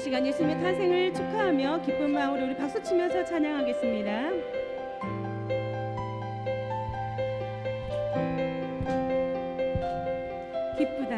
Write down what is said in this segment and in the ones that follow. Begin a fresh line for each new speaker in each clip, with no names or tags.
시간 예수님의 탄생을 축하하며 기쁜 마음으로 우리 박수치면서 찬양하겠습니다. 기쁘다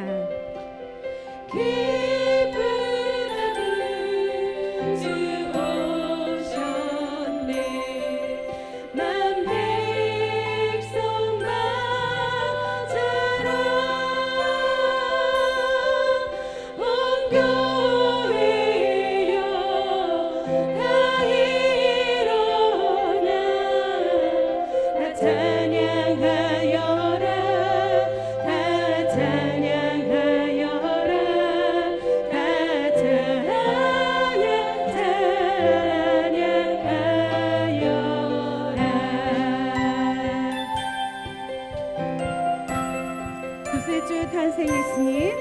구세주 탄생했으니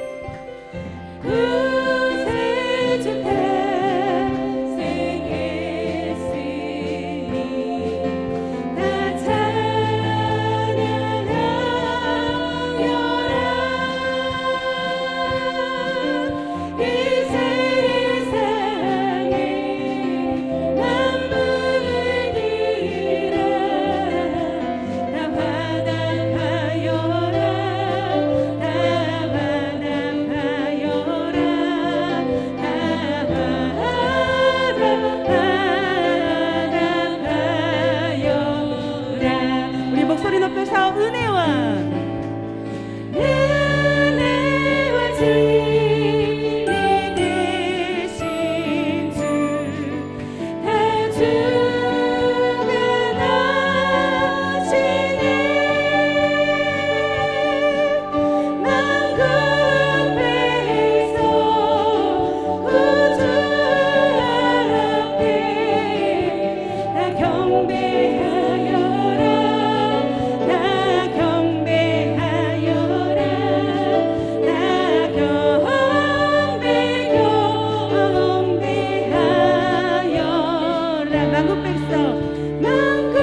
구세주 탄생했으니 다 찬양하여라. 이 세상에 만물을 뒤라 다 화답하여라. 우리 목소리 높여서 은혜와 진리 되신 주 다 주관하시네. 만군 백성 구주 앞에 다 경배하여라. 다 경배하여라. 다 경배하여라. 만군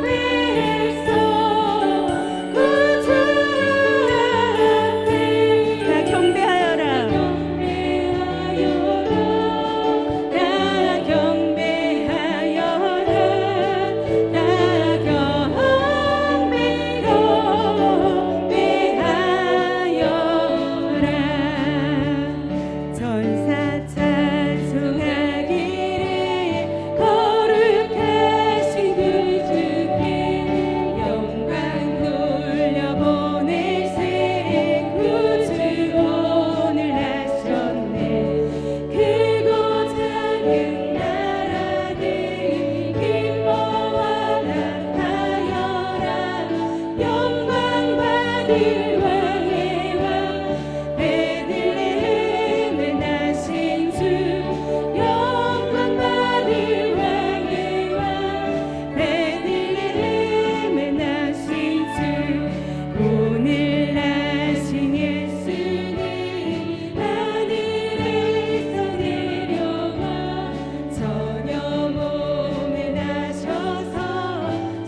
백성 구주 앞에 다 경배하여라. 다 경배하여라. 다 경배하여라. 전사 찬송하기를 거룩하신 그 주께 영광 돌려보내세. 구주원을 하셨네. 크고 작은 나라들 기뻐와 나타여라. 영광 받을 왕의 왕 베들레헴에 나신 주. 영광 받을 왕의 왕 베들레헴에 나신 주. 오늘 나신 예수님 하늘에서 내려와 처녀 몸에 나셔서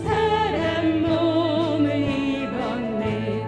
사람 몸을 입었네.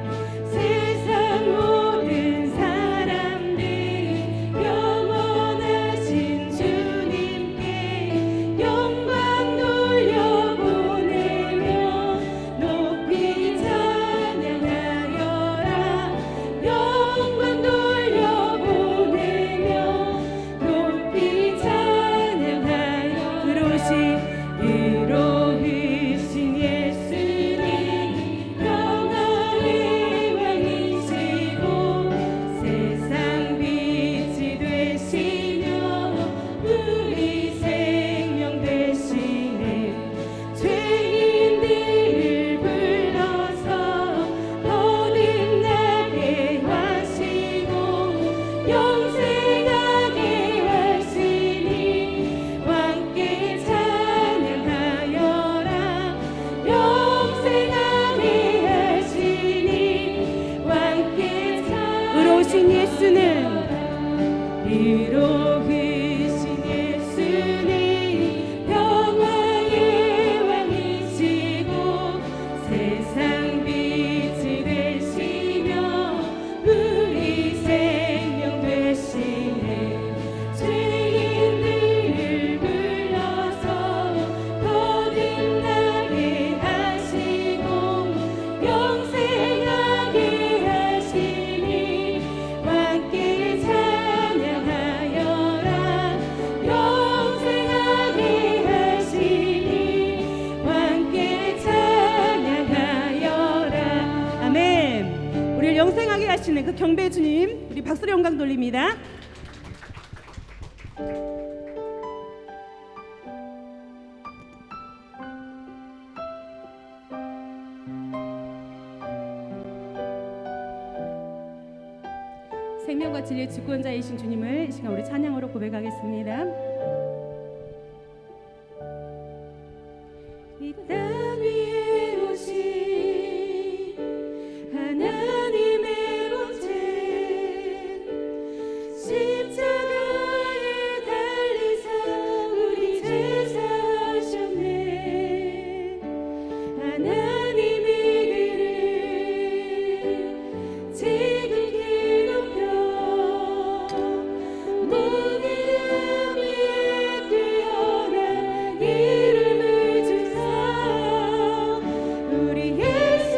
나가는 그 경배 주님, 우리 박수로 영광 돌립니다. 생명과 진리의 주권자이신 주님을 이 시간 우리 찬양으로 고백하겠습니다. 이 땅 위에 오신 하나님의 본체 십자가에 달리사 우리 죄 사하셨네. 하나님의 길을 지극히 높여 모든 위에 뛰어난 이름을 주사 우리 예수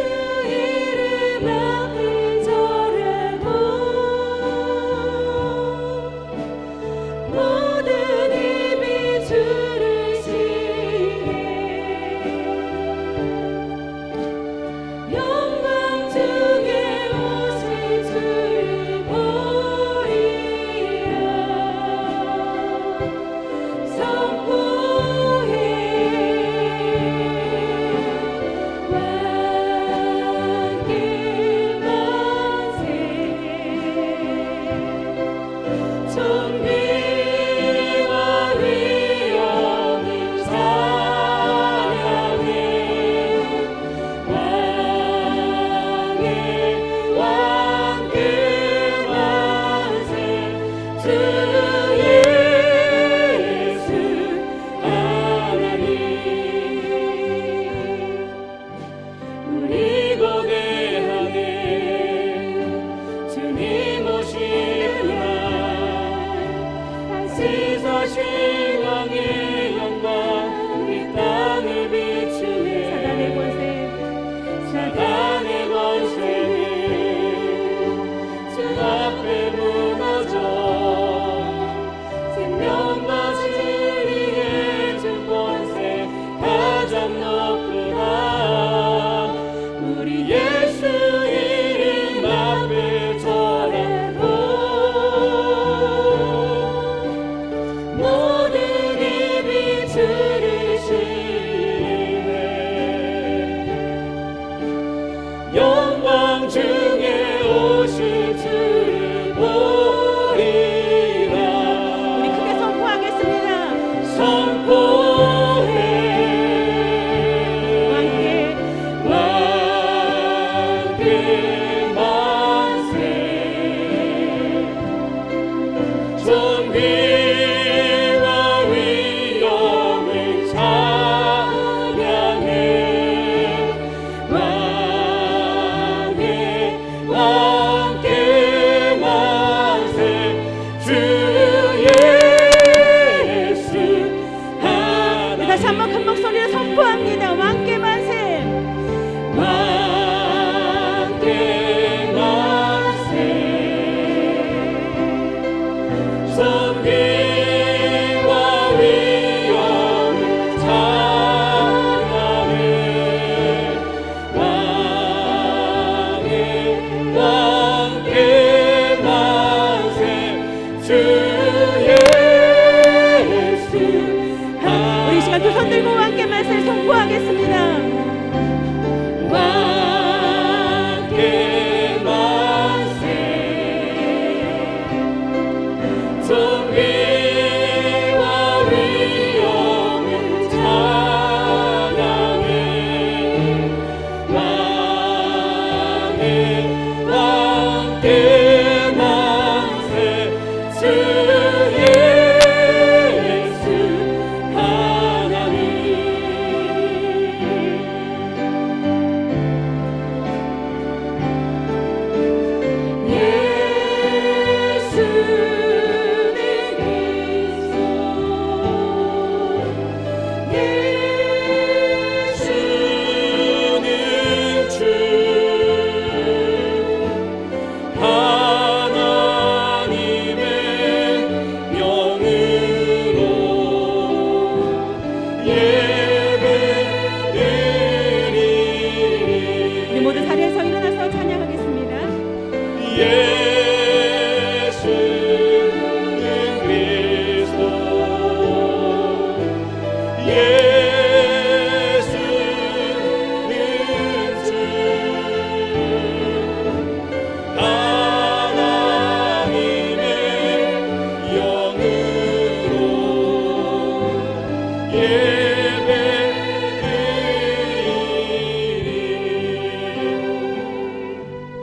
이름 앞에 절하고 모든 입이 주를 시게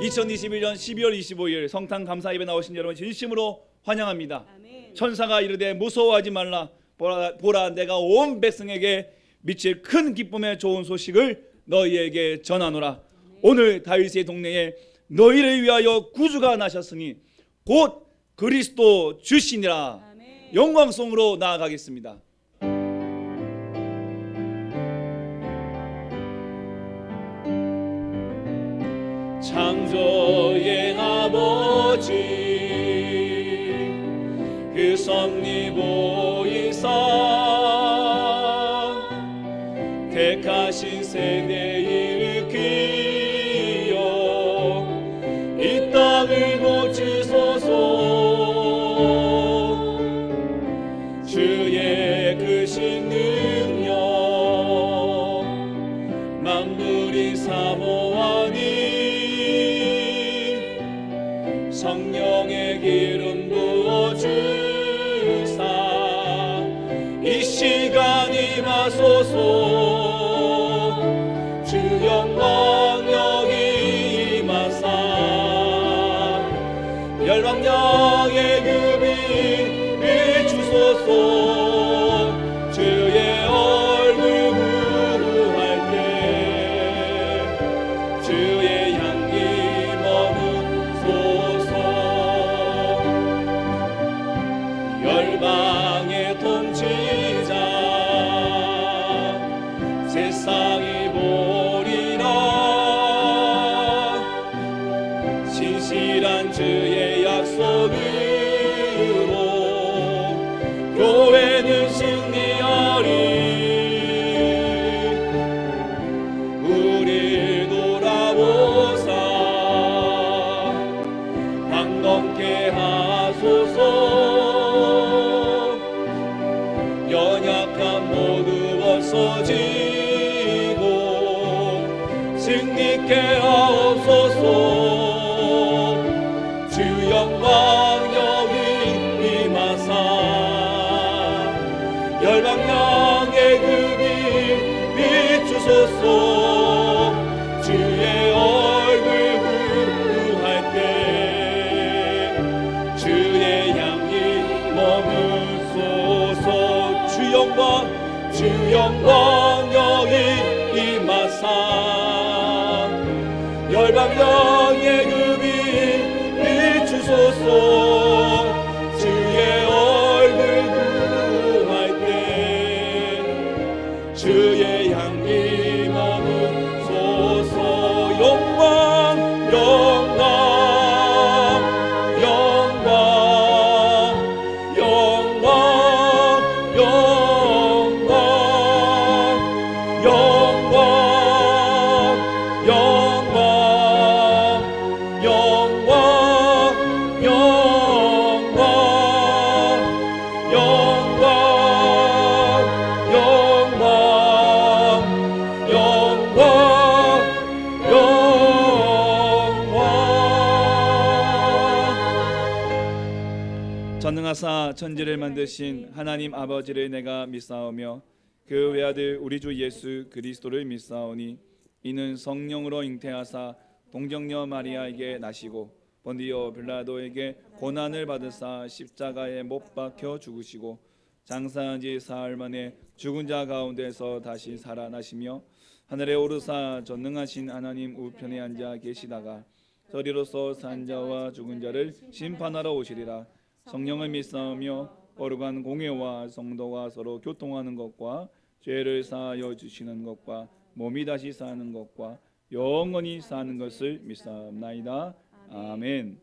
2021년 12월 25일 성탄 감사 예배 나오신 여러분 진심으로 환영합니다.
아멘.
천사가 이르되 무서워하지 말라. 보라 내가 온 백성에게 미칠 큰 기쁨의 좋은 소식을 너희에게 전하노라. 오늘 다윗의 동네에 너희를 위하여 구주가 나셨으니 곧 그리스도 주시니라.
아멘.
영광송으로 나아가겠습니다. 창조의 아버지 그 섭리 보이사 택하신 세대 일으키어 이 땅을 고치소서. 주의 크신 능력 만물이 사모하니 성령의 기름 부어주사 이 시간 임하소서. 주 영광 여기 임하사 열방령의 금이 비추소서. 주의 얼굴 구할 때 주의 향기 머무소서. 열방의 통치자 세상이 보리라. 신실한 주의 약속으로 교회는 승리하리. 우릴 돌아보사 강건케 하소서. 연약한 모두 벗어지고 승리케 하옵소서. 주 영광 여기 임하사 열방령의 금이 비추소서. 주의 얼굴 구할 때 주의 향기 머무소서. 주 영광 여기 임하사 열방령의 금이 비추소서. 주의 얼굴 구할 때 주의 향기 머무소서. 영광 영광 영광 영광 영광 영광 영광 영광 영광 영광 영광 영광 전능하사 천지를 만드신 하나님 아버지를 내가 믿사오며 그 외아들 우리 주 예수 그리스도를 믿사오니 이는 성령으로 잉태하사 동정녀 마리아에게 나시고 본디오 빌라도에게 고난을 받으사 십자가에 못 박혀 죽으시고 장사한 지 사흘 만에 죽은 자 가운데서 다시 살아나시며 하늘에 오르사 전능하신 하나님 우편에 앉아 계시다가 저리로서 산 자와 죽은 자를 심판하러 오시리라. 성령을 믿사오며 거룩한 공회와 성도가 서로 교통하는 것과 죄를 사하여 주시는 것과 몸이 다시 사는 것과 영원히 사는 것을 믿사옵나이다. 아멘.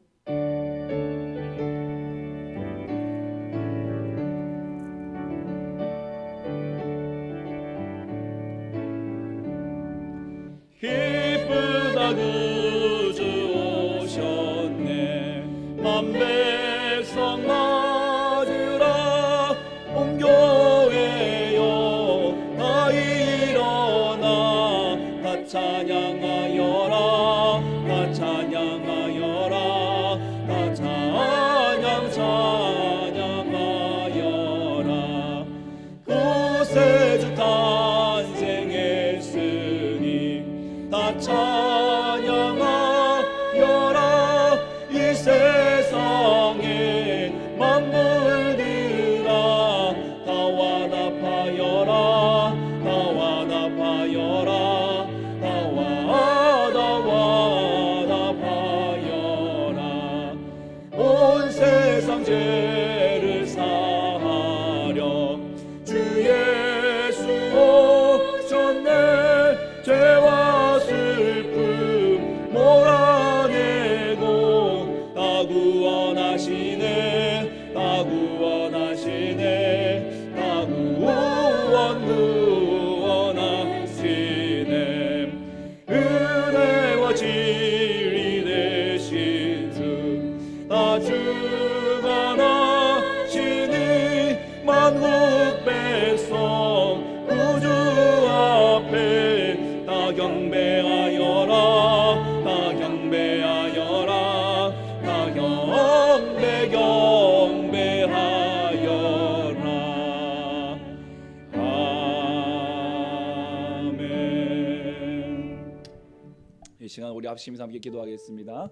기쁘다 구주 오셨네. 만백성 맞으라. 온 교회여 다 일어나. 다 찬양하여라. 다 찬양하여라. 다 찬양 찬양하여라. 구세주 탄생했으니 다 찬양하여라. 죄를 사하려 주 예수 오셨네. 죄와 슬픔 몰아내고 나 구원하시네. 나 구원하시네. 나 구원하시네. 은혜와 진리 되신 주 나 주관하시니 만국 백성 구주 앞에 나 경배하여라. 나 경배하여라. 나 경배하여라. 아멘. 이 시간 우리 합심해서 함께 기도하겠습니다.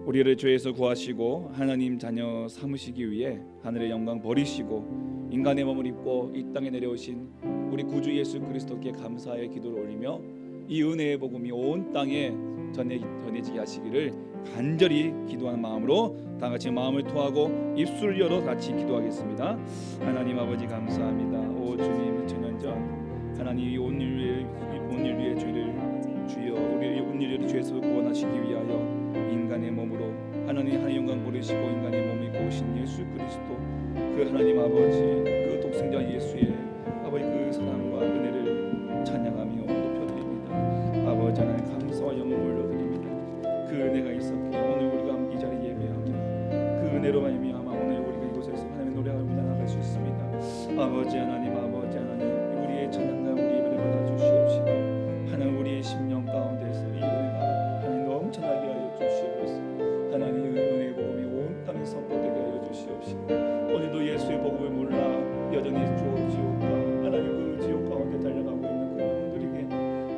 우리를 죄에서 구하시고 하나님 자녀 삼으시기 위해 하늘의 영광 버리시고 인간의 몸을 입고 이 땅에 내려오신 우리 구주 예수 그리스도께 감사의 기도를 올리며 이 은혜의 복음이 온 땅에 전해지게 하시기를 간절히 기도하는 마음으로 다 같이 마음을 토하고 입술을 열어 같이 기도하겠습니다. 하나님 아버지 감사합니다. 오 주님 2000년 전 하나님 이 온 인류의 죄를 주여 우리 온 인류의 죄에서 구원하시기 위하여 인간의 몸으로 하나님 영광 버리시고 인간의 몸을 입고 오신 예수 그리스도 그 하나님 아버지 그 독생자 예수의 아버지 그 사랑과 은혜를 찬양하며 높여드립니다. 아버지 하나님 감사와 영광을 올려드립니다. 그 은혜가 있었기에 오늘 우리가 이 자리에 예배하며 그 은혜로 말미암아 오늘 우리가 이곳에서 하나님의 노래하며 나아갈 수 있습니다. 아버지 하나님 우리의 찬양과 우리 예배를 받아주시옵시고 하나님 우리의 심령 가운데서 이 은혜가 하나님 넘쳐나게 하여 주시옵소서. 하나님 은혜의 복음이 온 땅에 선포되게 하여 주시옵시고 오늘도 예수의 복음을 몰라 여전히 지옥과 하나님 그 지옥 가운데 달려가고 있는 그 영혼들에게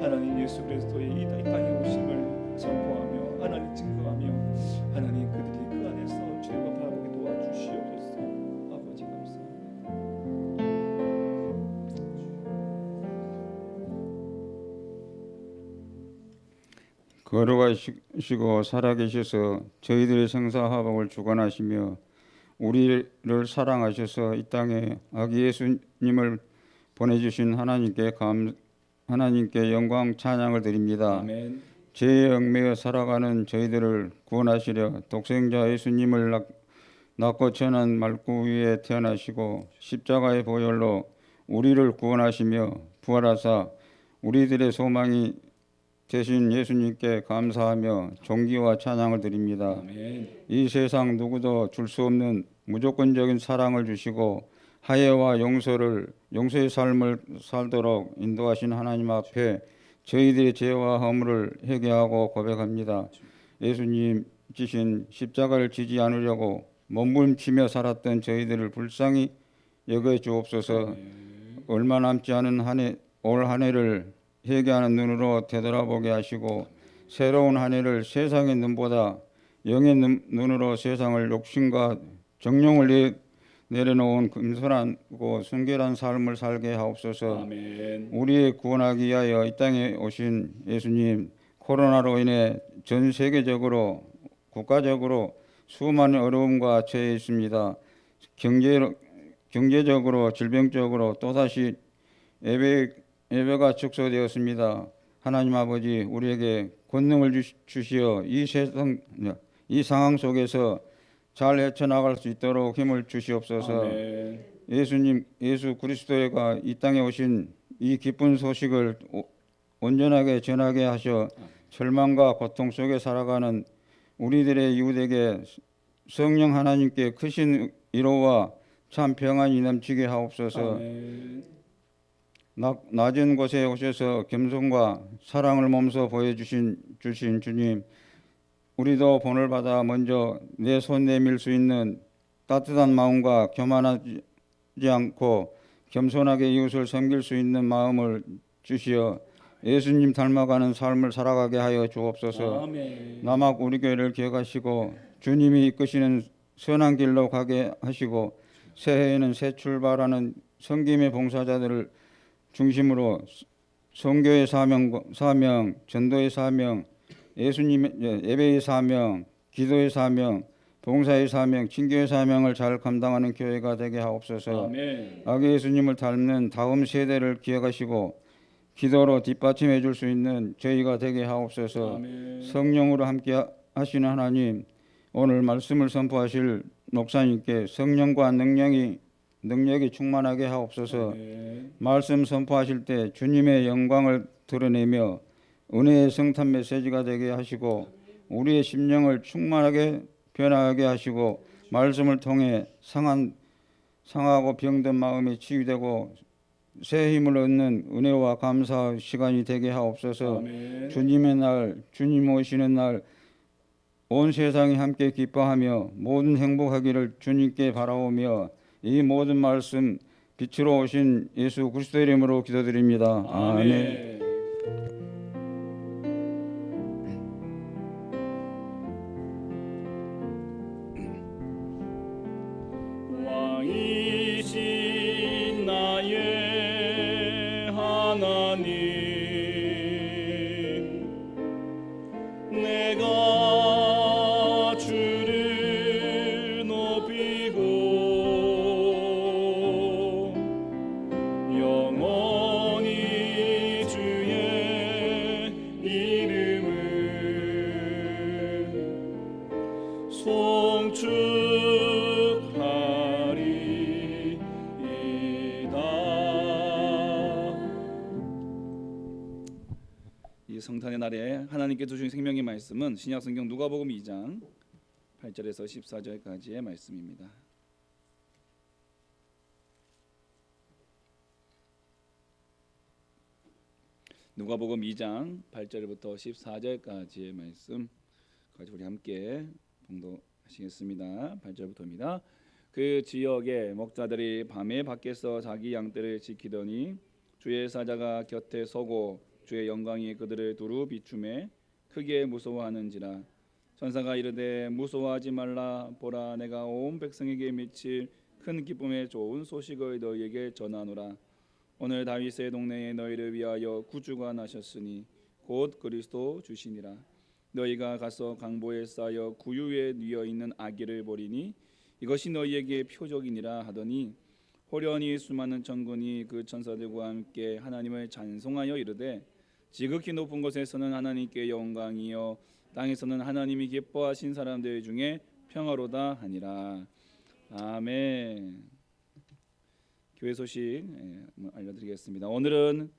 하나님 예수 그리스도의 이 땅에 오심을 선포하며 하나님 증거하며 하나님 그들이 그 안에서 죄와 바라보게 도와주시옵소서. 아버지 감사합니다.
거룩하시고 살아계셔서 저희들의 생사화복을 주관하시며 우리를 사랑하셔서 이 땅에 아기 예수님을 보내주신 하나님께 영광 찬양을 드립니다.
아멘.
죄에 얽매여 살아가는 저희들을 구원하시려 독생자 예수님을 낳고 천한 말구 위에 태어나시고 십자가의 보혈로 우리를 구원하시며 부활하사 우리들의 소망이 되신 예수님께 감사하며 존귀와 찬양을 드립니다.
아멘.
이 세상 누구도 줄 수 없는 무조건적인 사랑을 주시고 화해와 용서의 삶을 살도록 인도하신 하나님 앞에 저희들의 죄와 허물을 회개하고 고백합니다. 예수님 지신 십자가를 지지 않으려고 몸부림치며 살았던 저희들을 불쌍히 여겨 주옵소서. 얼마 남지 않은 올 한 해를 회개하는 눈으로 되돌아보게 하시고 새로운 한 해를 세상의 눈보다 영의 눈으로 세상을 욕심과 정욕을 내려놓은 겸손하고 순결한 삶을 살게 하옵소서.
아멘.
우리의 구원하기 위하여 이 땅에 오신 예수님, 코로나로 인해 전 세계적으로 국가적으로 수많은 어려움과 처해 있습니다. 경제적으로 질병적으로 또다시 예배가 축소되었습니다. 하나님 아버지 우리에게 권능을 주시어 이 상황 속에서 잘 헤쳐나갈 수 있도록 힘을 주시옵소서.
아멘.
예수 그리스도가 이 땅에 오신 이 기쁜 소식을 온전하게 전하게 하셔 절망과 고통 속에 살아가는 우리들의 이웃에게 성령 하나님께 크신 위로와 참 평안이 넘치게 하옵소서.
아멘.
낮은 곳에 오셔서 겸손과 사랑을 몸소 보여주신 주님, 우리도 본을 받아 먼저 내 손 내밀 수 있는 따뜻한 마음과 교만하지 않고 겸손하게 이웃을 섬길 수 있는 마음을 주시어 예수님 닮아가는 삶을 살아가게 하여 주옵소서.
아멘.
남학 우리 교회를 기억하시고 주님이 이끄시는 선한 길로 가게 하시고 새해에는 새 출발하는 섬김의 봉사자들을 중심으로 선교의 사명, 전도의 사명, 예배의 사명, 기도의 사명, 봉사의 사명, 친교의 사명을 잘 감당하는 교회가 되게 하옵소서.
아멘.
아기 예수님을 닮는 다음 세대를 기억하시고 기도로 뒷받침해 줄 수 있는 저희가 되게 하옵소서.
아멘.
성령으로 함께 하시는 하나님, 오늘 말씀을 선포하실 목사님께 성령과 능력이 충만하게 하옵소서.
아멘.
말씀 선포하실 때 주님의 영광을 드러내며 은혜의 성탄 메시지가 되게 하시고 우리의 심령을 충만하게 변화하게 하시고 말씀을 통해 상하고 병든 마음이 치유되고 새 힘을 얻는 은혜와 감사 시간이 되게 하옵소서.
아멘.
주님의 날, 주님 오시는 날, 온 세상이 함께 기뻐하며 모든 행복하기를 주님께 바라오며 이 모든 말씀 빛으로 오신 예수 그리스도 이름으로 기도드립니다. 아멘.
왕이신 나의 하나님, 내가 주를 높이고 영원히 주의 이름을 이 성탄의 날에 하나님께 주신 생명의 말씀은 신약성경 누가복음 2장 8절에서 14절까지의 말씀입니다. 누가복음 2장 8절부터 14절까지의 말씀 같이 우리 함께 봉독하시겠습니다. 8절부터입니다. 그 지역에 목자들이 밤에 밖에서 자기 양떼를 지키더니 주의 사자가 곁에 서고 주의 영광이 그들을 두루 비추매 크게 무서워하는지라. 천사가 이르되 무서워하지 말라. 보라, 내가 온 백성에게 미칠 큰 기쁨의 좋은 소식을 너희에게 전하노라. 오늘 다윗의 동네에 너희를 위하여 구주가 나셨으니 곧 그리스도 주시니라. 너희가 가서 강보에 쌓여 구유에 뉘어 있는 아기를 보리니 이것이 너희에게 표적이니라 하더니 호련히 수많은 천군이 그 천사들과 함께 하나님을 찬송하여 이르되 지극히 높은 곳에서는 하나님께 영광이요 땅에서는 하나님이 기뻐하신 사람들 중에 평화로다 하니라. 아멘. 교회 소식 알려드리겠습니다. 오늘은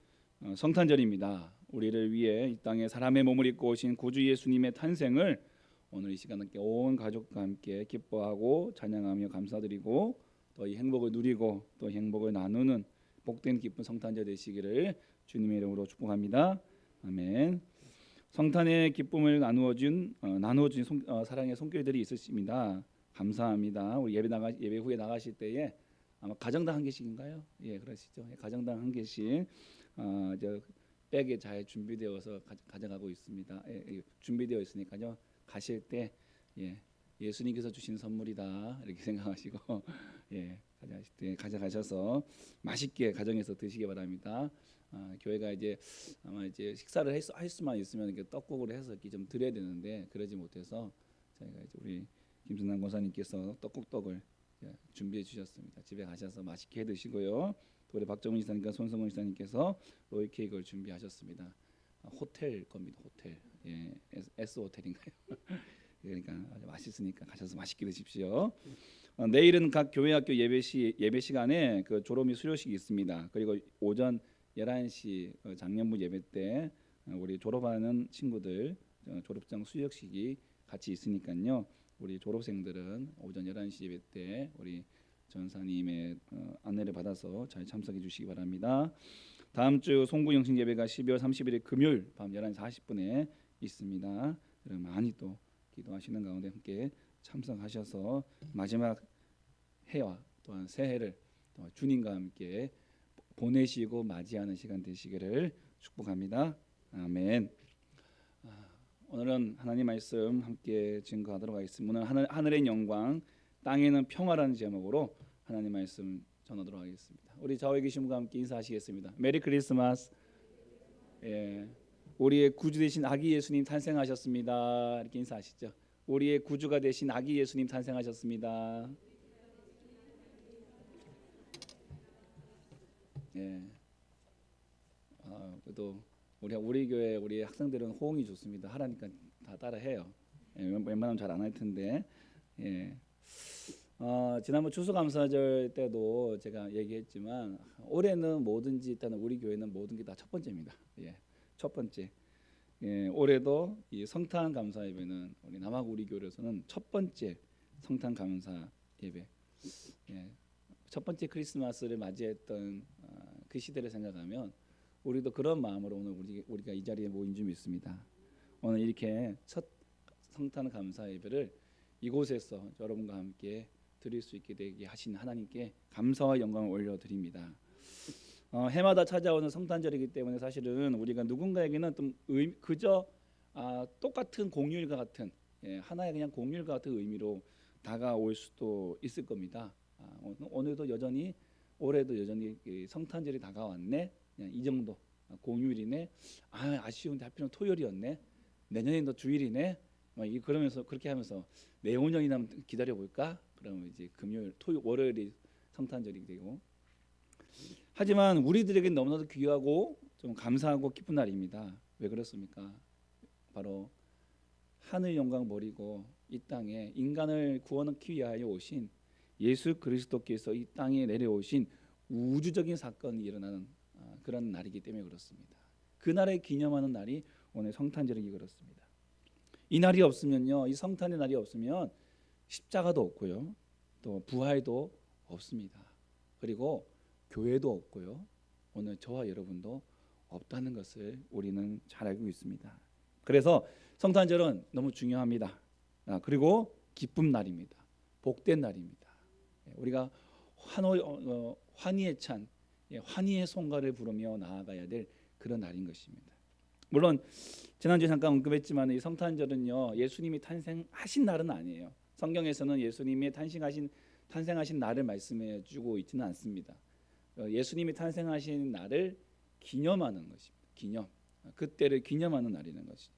성탄절입니다. 우리를 위해 이 땅에 사람의 몸을 입고 오신 구주 예수님의 탄생을 오늘 이 시간 함께 온 가족과 함께 기뻐하고 찬양하며 감사드리고 또 이 행복을 누리고 또 행복을 나누는 복된 기쁜 성탄절 되시기를 주님의 이름으로 축복합니다. 아멘. 성탄의 기쁨을 나누어준 사랑의 손길들이 있으십니다. 감사합니다. 우리 예배 후에 나가실 때에 아마 가정당 한 개씩인가요? 예, 그러시죠. 가정당 한 개씩 저 백에 잘 준비되어서 가져가고 있습니다. 준비되어 있으니까요. 가실 때 예수님께서 주신 선물이다 이렇게 생각하시고 가져가실 때 가져가셔서 맛있게 가정에서 드시기 바랍니다. 교회가 아마 식사를 할 수만 있으면 이렇게 떡국을 해서 이렇게 좀 드려야 되는데 그러지 못해서 저희가 우리 김순남 권사님께서 떡국떡을 준비해 주셨습니다. 집에 가셔서 맛있게 드시고요. 또 우리 박정훈 지사님과 손성훈 지사님께서 로이 케이크를 준비하셨습니다. 호텔 겁니다. 호텔. S 호텔인가요? 그러니까 아주 맛있으니까 가셔서 맛있게 드십시오. 내일은 각 교회 학교 예배 시간에 그 졸업 및 수료식이 있습니다. 그리고 오전 11시 장년부 예배 때 우리 졸업하는 친구들 졸업장 수여식이 같이 있으니까요. 우리 졸업생들은 오전 11시 예배 때 우리 전사님의 안내를 받아서 잘 참석해 주시기 바랍니다. 다음 주 송구 영신 예배가 12월 31일 금요일 밤 11시 40분에 있습니다. 여러분 많이 또 기도하시는 가운데 함께 참석하셔서 마지막 해와 또한 새해를 또 주님과 함께 보내시고 맞이하는 시간 되시기를 축복합니다. 아멘. 오늘은 하나님 말씀 함께 증거하도록 하겠습니다. 오늘 하늘의 영광, 땅에는 평화라는 제목으로 하나님 말씀 전하도록 하겠습니다. 우리 좌우에 계신 분과 함께 인사하시겠습니다. 메리 크리스마스. 우리의 구주 되신 아기 예수님 탄생하셨습니다. 이렇게 인사하시죠. 우리의 구주가 되신 아기 예수님 탄생하셨습니다. 예. 그래도 우리 교회 우리 학생들은 호응이 좋습니다. 하라니까 다 따라해요. 예, 웬만하면 잘 안 할 텐데. 예. 지난번 추수감사절 때도 제가 얘기했지만 올해는 뭐든지 일단은 우리 교회는 모든 게 다 첫 번째입니다. 예, 첫 번째. 예, 올해도 이 성탄 감사 예배는 우리 남학 우리 교회에서는 첫 번째 성탄 감사 예배. 예, 첫 번째 크리스마스를 맞이했던 그 시대를 생각하면 우리도 그런 마음으로 오늘 우리가 이 자리에 모인 줄 믿습니다. 오늘 이렇게 첫 성탄 감사 예배를 이곳에서 여러분과 함께 드릴 수 있게 되게 하신 하나님께 감사와 영광을 올려드립니다. 해마다 찾아오는 성탄절이기 때문에 사실은 우리가 누군가에게는 좀 그저 똑같은 공휴일과 같은 하나의 그냥 공휴일과 같은 의미로 다가올 수도 있을 겁니다. 오늘도 여전히 올해도 여전히 성탄절이 다가왔네. 그냥 이 정도 공휴일이네. 아쉬운데 하필이면 토요일이었네. 내년에도 주일이네. 그러면서 그렇게 하면서 내후년이나 기다려 볼까? 그러면 이제 금요일, 토요일, 월요일이 성탄절이 되고. 하지만 우리들에게 너무나도 귀하고 좀 감사하고 기쁜 날입니다. 왜 그렇습니까? 바로 하늘 영광 버리고 이 땅에 인간을 구원하기 위하여 오신 예수 그리스도께서 이 땅에 내려오신 우주적인 사건이 일어나는 그런 날이기 때문에 그렇습니다. 그날을 기념하는 날이 오늘 성탄절이기 그렇습니다. 이 날이 없으면요, 이 성탄의 날이 없으면 십자가도 없고요, 또 부활도 없습니다. 그리고 교회도 없고요, 오늘 저와 여러분도 없다는 것을 우리는 잘 알고 있습니다. 그래서 성탄절은 너무 중요합니다. 그리고 기쁨 날입니다. 복된 날입니다. 우리가 환희에 찬 환희의 송가를 부르며 나아가야 될 그런 날인 것입니다. 물론 지난주에 잠깐 언급했지만 이 성탄절은요, 예수님이 탄생하신 날은 아니에요. 성경에서는 예수님이 탄생하신 날을 말씀해 주고 있지는 않습니다. 예수님이 탄생하신 날을 기념하는 것입니다. 기념. 그때를 기념하는 날이라는 것이죠.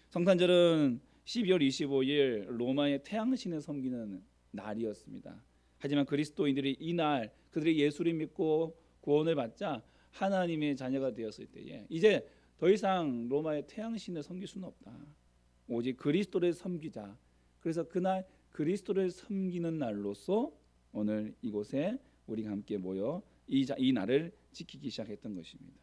성탄절은 12월 25일 로마의 태양신을 섬기는 날이었습니다. 하지만 그리스도인들이 이 날 그들이 예수를 믿고 구원을 받자 하나님의 자녀가 되었을 때에 이제 더 이상 로마의 태양신을 섬길 수는 없다. 오직 그리스도를 섬기자. 그래서 그날 그리스도를 섬기는 날로서 오늘 이곳에 우리가 함께 모여 이 날을 지키기 시작했던 것입니다.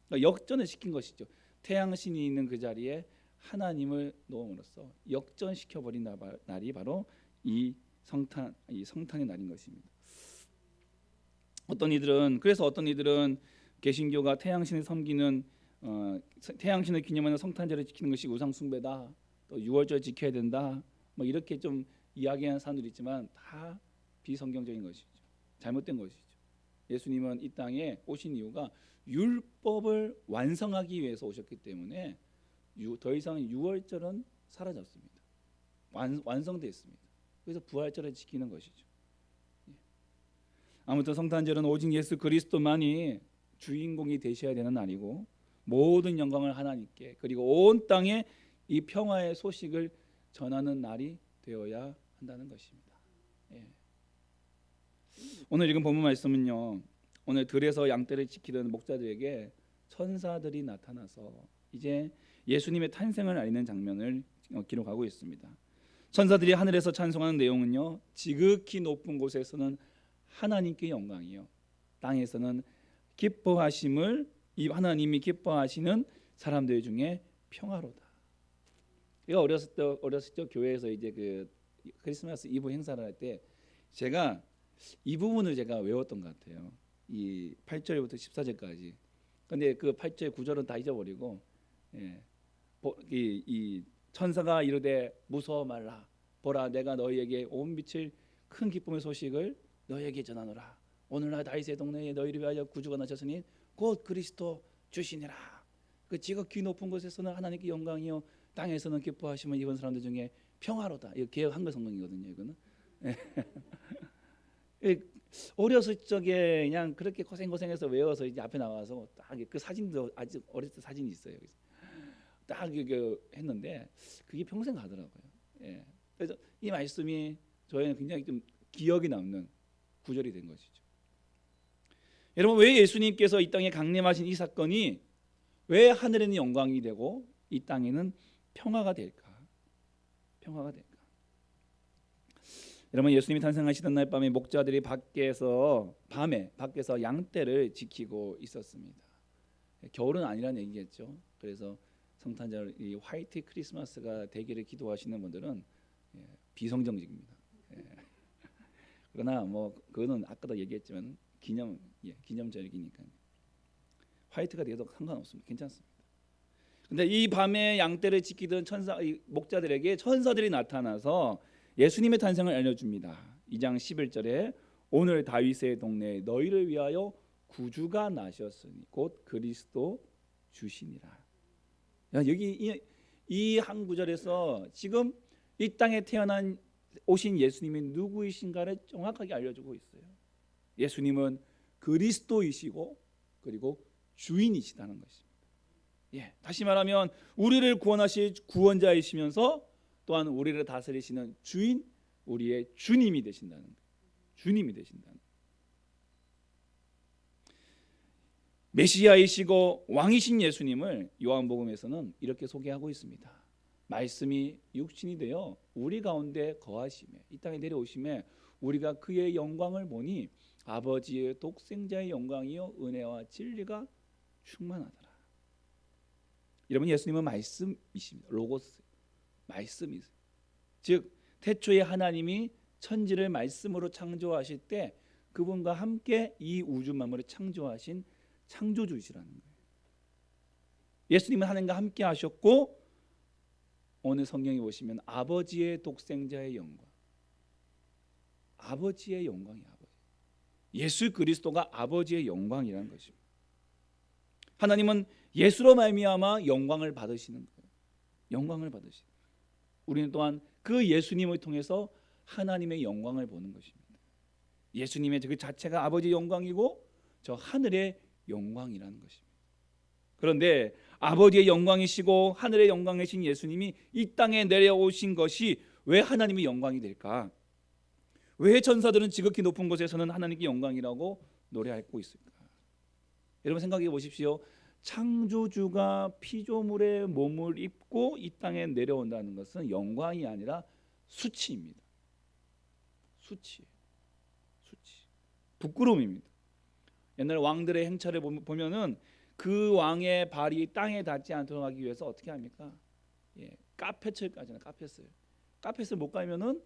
그러니까 역전을 시킨 것이죠. 태양신이 있는 그 자리에 하나님을 놓음으로써 역전시켜버린 날이 바로 이 성탄의 날인 것입니다. 어떤 이들은 개신교가 태양신을 섬기는 태양신을 기념하는 성탄절을 지키는 것이 우상 숭배다, 또 유월절 지켜야 된다, 뭐 이렇게 좀 이야기하는 사람들이 있지만 다 비성경적인 것이죠. 잘못된 것이죠. 예수님은 이 땅에 오신 이유가 율법을 완성하기 위해서 오셨기 때문에 더 이상 유월절은 사라졌습니다. 완성됐습니다. 그래서 부활절을 지키는 것이죠. 아무튼 성탄절은 오직 예수 그리스도만이 주인공이 되셔야 되는 날이고 모든 영광을 하나님께 그리고 온 땅에 이 평화의 소식을 전하는 날이 되어야 한다는 것입니다. 오늘 읽은 본문 말씀은요, 오늘 들에서 양떼를 지키던 목자들에게 천사들이 나타나서 이제 예수님의 탄생을 알리는 장면을 기록하고 있습니다. 천사들이 하늘에서 찬송하는 내용은요, 지극히 높은 곳에서는 하나님께 영광이요, 땅에서는 기뻐하심을 이 하나님이 기뻐하시는 사람들 중에 평화로다. 제가 어렸을 때 교회에서 이제 그 크리스마스 이브 행사를 할 때 제가 이 부분을 제가 외웠던 것 같아요. 이 8절부터 14절까지. 근데 그 8절 9절은 다 잊어버리고, 이 천사가 이르되 무서워 말라. 보라, 내가 너희에게 온 빛을 큰 기쁨의 소식을 너희에게 전하노라. 오늘날 다윗의 동네에 너희를 위하여 구주가 나셨으니 곧 그리스도 주시니라. 그 지극히 높은 곳에서는 하나님께 영광이요, 땅에서는 기뻐하시면 이번 사람들 중에 평화로다. 이거 개역 한글 성경이거든요. 이거는. 어렸을 적에 그냥 그렇게 고생해서 외워서 이제 앞에 나와서 딱 그 사진도 아직 어렸을 때 사진이 있어요. 딱 이게 했는데 그게 평생 가더라고요. 예. 그래서 이 말씀이 저에는 굉장히 좀 기억에 남는 구절이 된 것이죠. 여러분, 왜 예수님께서 이 땅에 강림하신 이 사건이 왜 하늘에는 영광이 되고 이 땅에는 평화가 될까? 평화가 될까? 여러분, 예수님이 탄생하시던 날 밤에 목자들이 밖에서 양떼를 지키고 있었습니다. 겨울은 아니라는 얘기겠죠. 그래서 성탄절 이 화이트 크리스마스가 되기를 기도하시는 분들은 비성경적입니다. 그러나 뭐 그거는 아까도 얘기했지만 기념절이니까 화이트가 되어도 상관없습니다. 괜찮습니다. 근데 이 밤에 양떼를 지키던 목자들에게 천사들이 나타나서 예수님의 탄생을 알려줍니다. 2장 11절에 오늘 다윗의 동네에 너희를 위하여 구주가 나셨으니 곧 그리스도 주시니라. 여기 이 한 구절에서 지금 이 땅에 오신 예수님이 누구이신가를 정확하게 알려주고 있어요. 예수님은 그리스도이시고 그리고 주인이시다는 것입니다. 다시 말하면 우리를 구원하실 구원자이시면서 또한 우리를 다스리시는 주인, 우리의 주님이 되신다는 거예요. 주님이 되신다는 거예요. 메시아이시고 왕이신 예수님을 요한복음에서는 이렇게 소개하고 있습니다. 말씀이 육신이 되어 우리 가운데 거하심에, 이 땅에 내려오심에 우리가 그의 영광을 보니 아버지의 독생자의 영광이요 은혜와 진리가 충만하더라. 여러분, 예수님은 말씀이십니다. 로고스, 말씀이세요. 즉 태초에 하나님이 천지를 말씀으로 창조하실 때 그분과 함께 이 우주 만물을 창조하신 창조주이시라는 거예요. 예수님은 하나님과 함께 하셨고 오늘 성경에 보시면 아버지의 독생자의 영광, 아버지의 영광이 예수 그리스도가 아버지의 영광이라는 것입니다. 하나님은 예수로 말미암아 영광을 받으시는 거예요. 영광을 받으시는. 우리는 또한 그 예수님을 통해서 하나님의 영광을 보는 것입니다. 예수님의 그 자체가 아버지의 영광이고 저 하늘의 영광이라는 것입니다. 그런데 아버지의 영광이시고 하늘의 영광이신 예수님이 이 땅에 내려오신 것이 왜 하나님의 영광이 될까? 왜 천사들은 지극히 높은 곳에서는 하나님께 영광이라고 노래하고 있을까? 여러분 생각해 보십시오. 창조주가 피조물의 몸을 입고 이 땅에 내려온다는 것은 영광이 아니라 수치입니다. 수치, 부끄러움입니다. 옛날 왕들의 행차를 보면은 그 왕의 발이 땅에 닿지 않도록 하기 위해서 어떻게 합니까? 카펫을 까잖아요. 카펫을 못 깔면은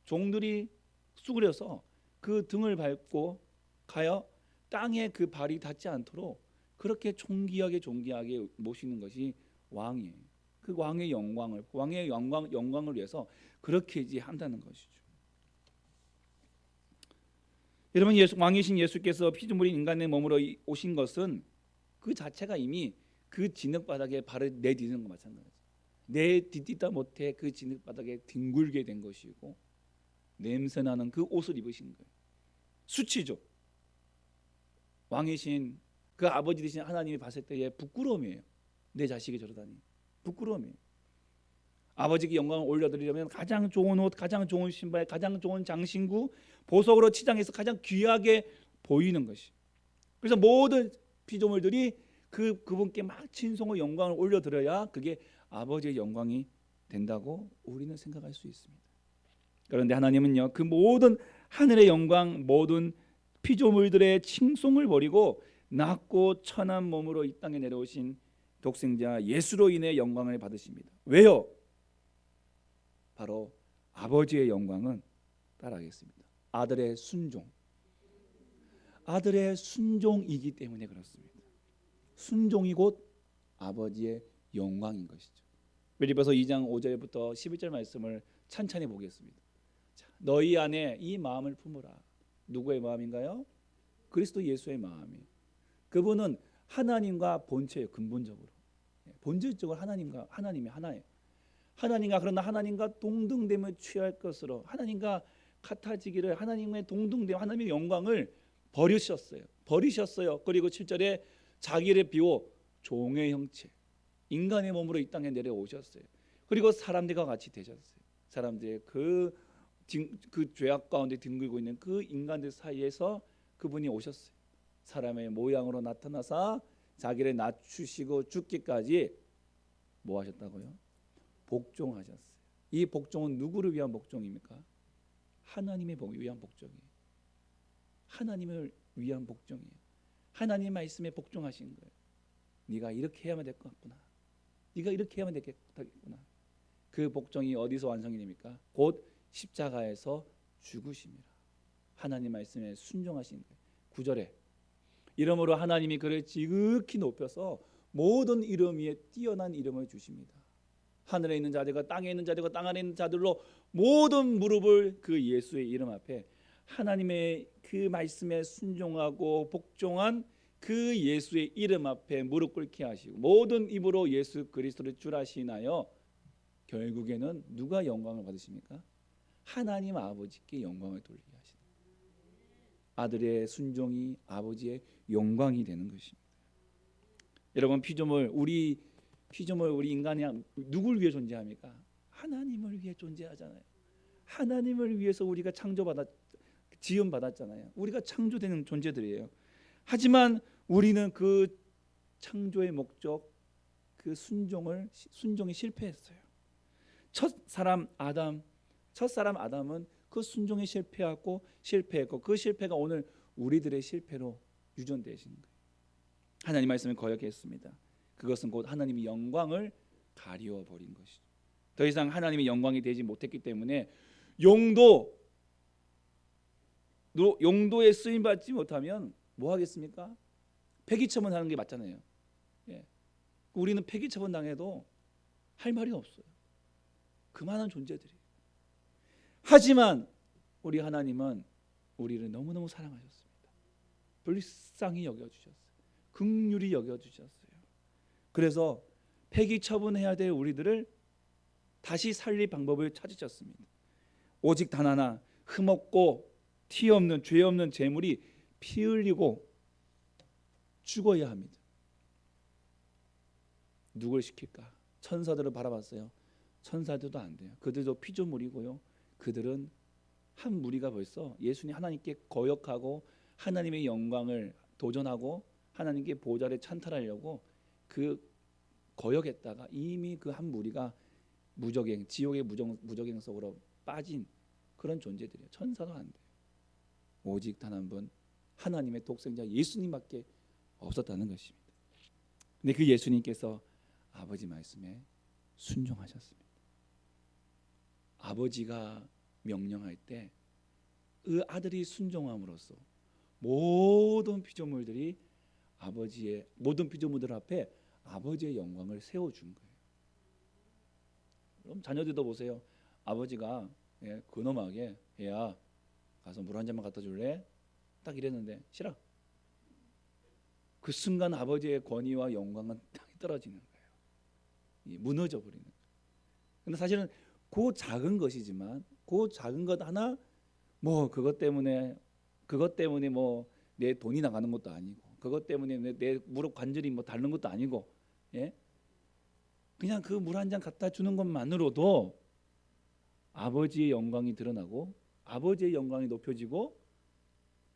종들이 수그려서 그 등을 밟고 가여 땅에 그 발이 닿지 않도록 그렇게 존귀하게 모시는 것이 왕이에요. 그 왕의 영광을 위해서 그렇게 이제 한다는 것이죠. 여러분, 왕이신 예수께서 피조물인 인간의 몸으로 오신 것은 그 자체가 이미 그 진흙바닥에 발을 내디디는 것 마찬가지예요. 내디디다 못해 그 진흙바닥에 뒹굴게 된 것이고 냄새나는 그 옷을 입으신 거예요. 수치죠. 왕이신 그 아버지 되신 하나님이 봤을 때의 부끄러움이에요. 내 자식이 저러다니 부끄러움이에요. 아버지께 영광을 올려드리려면 가장 좋은 옷, 가장 좋은 신발, 가장 좋은 장신구, 보석으로 치장해서 가장 귀하게 보이는 것이. 그래서 모든 피조물들이 그분께 막 친송의 영광을 올려드려야 그게 아버지의 영광이 된다고 우리는 생각할 수 있습니다. 그런데 하나님은요, 그 모든 하늘의 영광, 모든 피조물들의 칭송을 버리고 낮고 천한 몸으로 이 땅에 내려오신 독생자 예수로 인해 영광을 받으십니다. 왜요? 바로 아버지의 영광은 따라하겠습니다. 아들의 순종이기 때문에 그렇습니다. 순종이 곧 아버지의 영광인 것이죠. 빌립보서 2장 5절부터 11절 말씀을 찬찬히 보겠습니다. 자, 너희 안에 이 마음을 품으라. 누구의 마음인가요? 그리스도 예수의 마음이에요. 그분은 하나님과 본체예요. 근본적으로 본질적으로 하나님이 하나예요. 그러나 하나님과 동등됨을 취할 것으로 하나님과 같아지기를 하나님의 동등됨, 하나님의 영광을 버리셨어요. 그리고 7절에 자기를 비워 종의 형체, 인간의 몸으로 이 땅에 내려오셨어요. 그리고 사람들과 같이 되셨어요. 사람들의 그 죄악 가운데 뒹굴고 있는 그 인간들 사이에서 그분이 오셨어요. 사람의 모양으로 나타나사 자기를 낮추시고 죽기까지 뭐 하셨다고요? 복종하셨어요. 이 복종은 누구를 위한 복종입니까? 하나님의 위한 복종이에요. 하나님을 위한 복종이에요. 하나님 말씀에 복종하신 거예요. 네가 이렇게 해야만 될 것 같구나. 네가 이렇게 해야만 되겠구나. 그 복종이 어디서 완성이 됩니까? 곧 십자가에서 죽으심이라. 하나님 말씀에 순종하신 거예요. 9절에 이러므로 하나님이 그를 지극히 높여서 모든 이름 위에 뛰어난 이름을 주십니다. 하늘에 있는 자들과 땅에 있는 자들과 땅 아래 있는 자들로 모든 무릎을 그 예수의 이름 앞에 하나님의 그 말씀에 순종하고 복종한 그 예수의 이름 앞에 무릎 꿇게 하시고 모든 입으로 예수 그리스도를 줄 아시나요? 결국에는 누가 영광을 받으십니까? 하나님 아버지께 영광을 돌리게 하시는 아들의 순종이 아버지의 영광이 되는 것입니다. 여러분 우리 인간이 누굴 위해 존재합니까? 하나님을 위해 존재하잖아요. 하나님을 위해서 우리가 지음 받았잖아요. 우리가 창조되는 존재들이에요. 하지만 우리는 그 창조의 목적, 그 순종이 실패했어요. 첫사람 아담은 그 순종에 실패했고 그 실패가 오늘 우리들의 실패로 유전되신 거예요. 하나님 말씀을 거역했습니다. 그것은 곧 하나님의 영광을 가리워 버린 것이죠. 더 이상 하나님의 영광이 되지 못했기 때문에 용도에 쓰임 받지 못하면 뭐 하겠습니까? 폐기처분하는 게 맞잖아요. 예. 우리는 폐기처분 당해도 할 말이 없어요. 그만한 존재들이에요. 하지만 우리 하나님은 우리를 너무너무 사랑하셨습니다. 불쌍히 여겨주셨어요. 긍휼히 여겨주셨어요. 그래서 폐기처분해야 될 우리들을 다시 살릴 방법을 찾으셨습니다. 오직 단 하나, 흠없고 티 없는 죄 없는 제물이 피 흘리고 죽어야 합니다. 누굴 시킬까? 천사들을 바라봤어요. 천사들도 안 돼요. 그들도 피조물이고요. 그들은 한 무리가 벌써 예수님 하나님께 거역하고 하나님의 영광을 도전하고 하나님께 보좌를 찬탈하려고 그 거역했다가 이미 그 한 무리가 지옥의 무적행 속으로 빠진 그런 존재들이에요. 천사도 안 돼요. 오직 단 한 분 하나님의 독생자 예수님밖에 없었다는 것입니다. 근데 그 예수님께서 아버지 말씀에 순종하셨습니다. 아버지가 명령할 때 그 아들이 순종함으로써 모든 피조물들 앞에 아버지의 영광을 세워준 거예요. 그럼 자녀들도 보세요. 아버지가 근엄하게 얘야 가서 물 한 잔만 갖다 줄래? 딱 이랬는데 싫어. 그 순간 아버지의 권위와 영광은 땅에 떨어지는 거예요. 무너져 버리는 거예요. 근데 사실은 그 작은 것이지만 그 작은 것 하나 그것 때문에 뭐 내 돈이 나가는 것도 아니고 그것 때문에 내 무릎 관절이 뭐 닳는 것도 아니고 그냥 그 물 한 잔 갖다 주는 것만으로도 아버지의 영광이 드러나고 아버지의 영광이 높여지고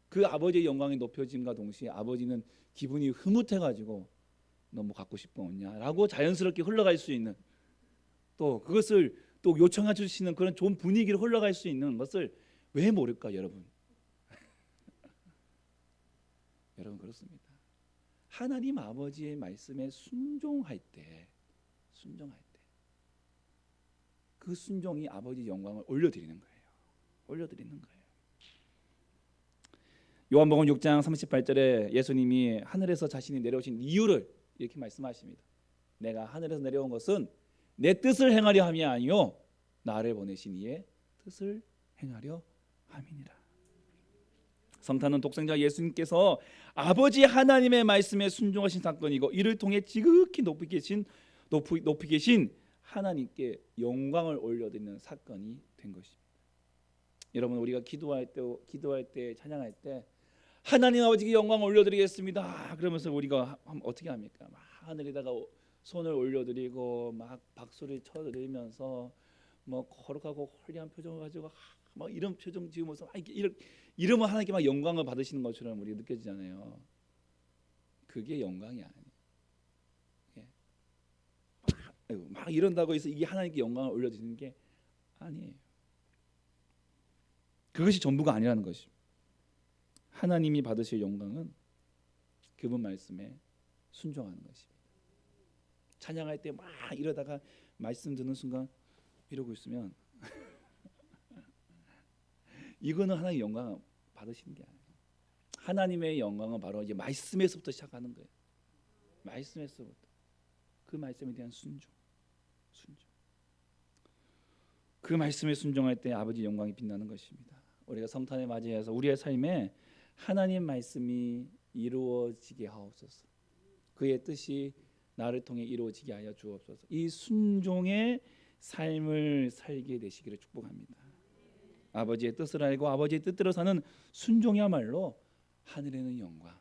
그 아버지의 영광이 높여짐과 동시에 아버지는 기분이 흐뭇해가지고 너 뭐 갖고 싶은 거 없냐라고 자연스럽게 흘러갈 수 있는 또 그것을 또 요청해 주시는 그런 좋은 분위기로 흘러갈 수 있는 것을 왜 모를까 여러분? 여러분 그렇습니다. 하나님 아버지의 말씀에 순종할 때 그 순종이 아버지 영광을 올려드리는 거예요. 요한복음 6장 38절에 예수님이 하늘에서 자신이 내려오신 이유를 이렇게 말씀하십니다. 내가 하늘에서 내려온 것은 내 뜻을 행하려 함이 아니요 나를 보내신 이의 뜻을 행하려 함이니라. 성탄은 독생자 예수님께서 아버지 하나님의 말씀에 순종하신 사건이고 이를 통해 지극히 높이 계신 하나님께 영광을 올려드리는 사건이 된 것입니다. 여러분 우리가 기도할 때 찬양할 때 하나님 아버지께 영광을 올려드리겠습니다. 그러면서 우리가 어떻게 합니까? 막 하늘에다가 손을 올려드리고 막 박수를 쳐드리면서 뭐 거룩하고 홀리한 표정을 가지고 막 이런 표정 지으면서 이러면 하나님께 막 영광을 받으시는 것처럼 우리가 느껴지잖아요. 그게 영광이 아니에요. 예. 막 이런다고 해서 이게 하나님께 영광을 올려드리는 게 아니에요. 그것이 전부가 아니라는 것이죠. 하나님이 받으실 영광은 그분 말씀에 순종하는 것입니다. 찬양할 때 막 이러다가 말씀 듣는 순간 이러고 있으면 이거는 하나님의 영광을 받으시는 게 아니에요. 하나님의 영광은 바로 이제 말씀에서부터 시작하는 거예요. 말씀에서부터 그 말씀에 대한 순종. 그 말씀에 순종할 때 아버지 영광이 빛나는 것입니다. 우리가 성탄을 맞이해서 우리의 삶에 하나님 말씀이 이루어지게 하옵소서. 그의 뜻이 나를 통해 이루어지게 하여 주옵소서. 이 순종의 삶을 살게 되시기를 축복합니다. 아버지의 뜻을 알고 아버지의 뜻대로 사는 순종이야말로 하늘에는 영광,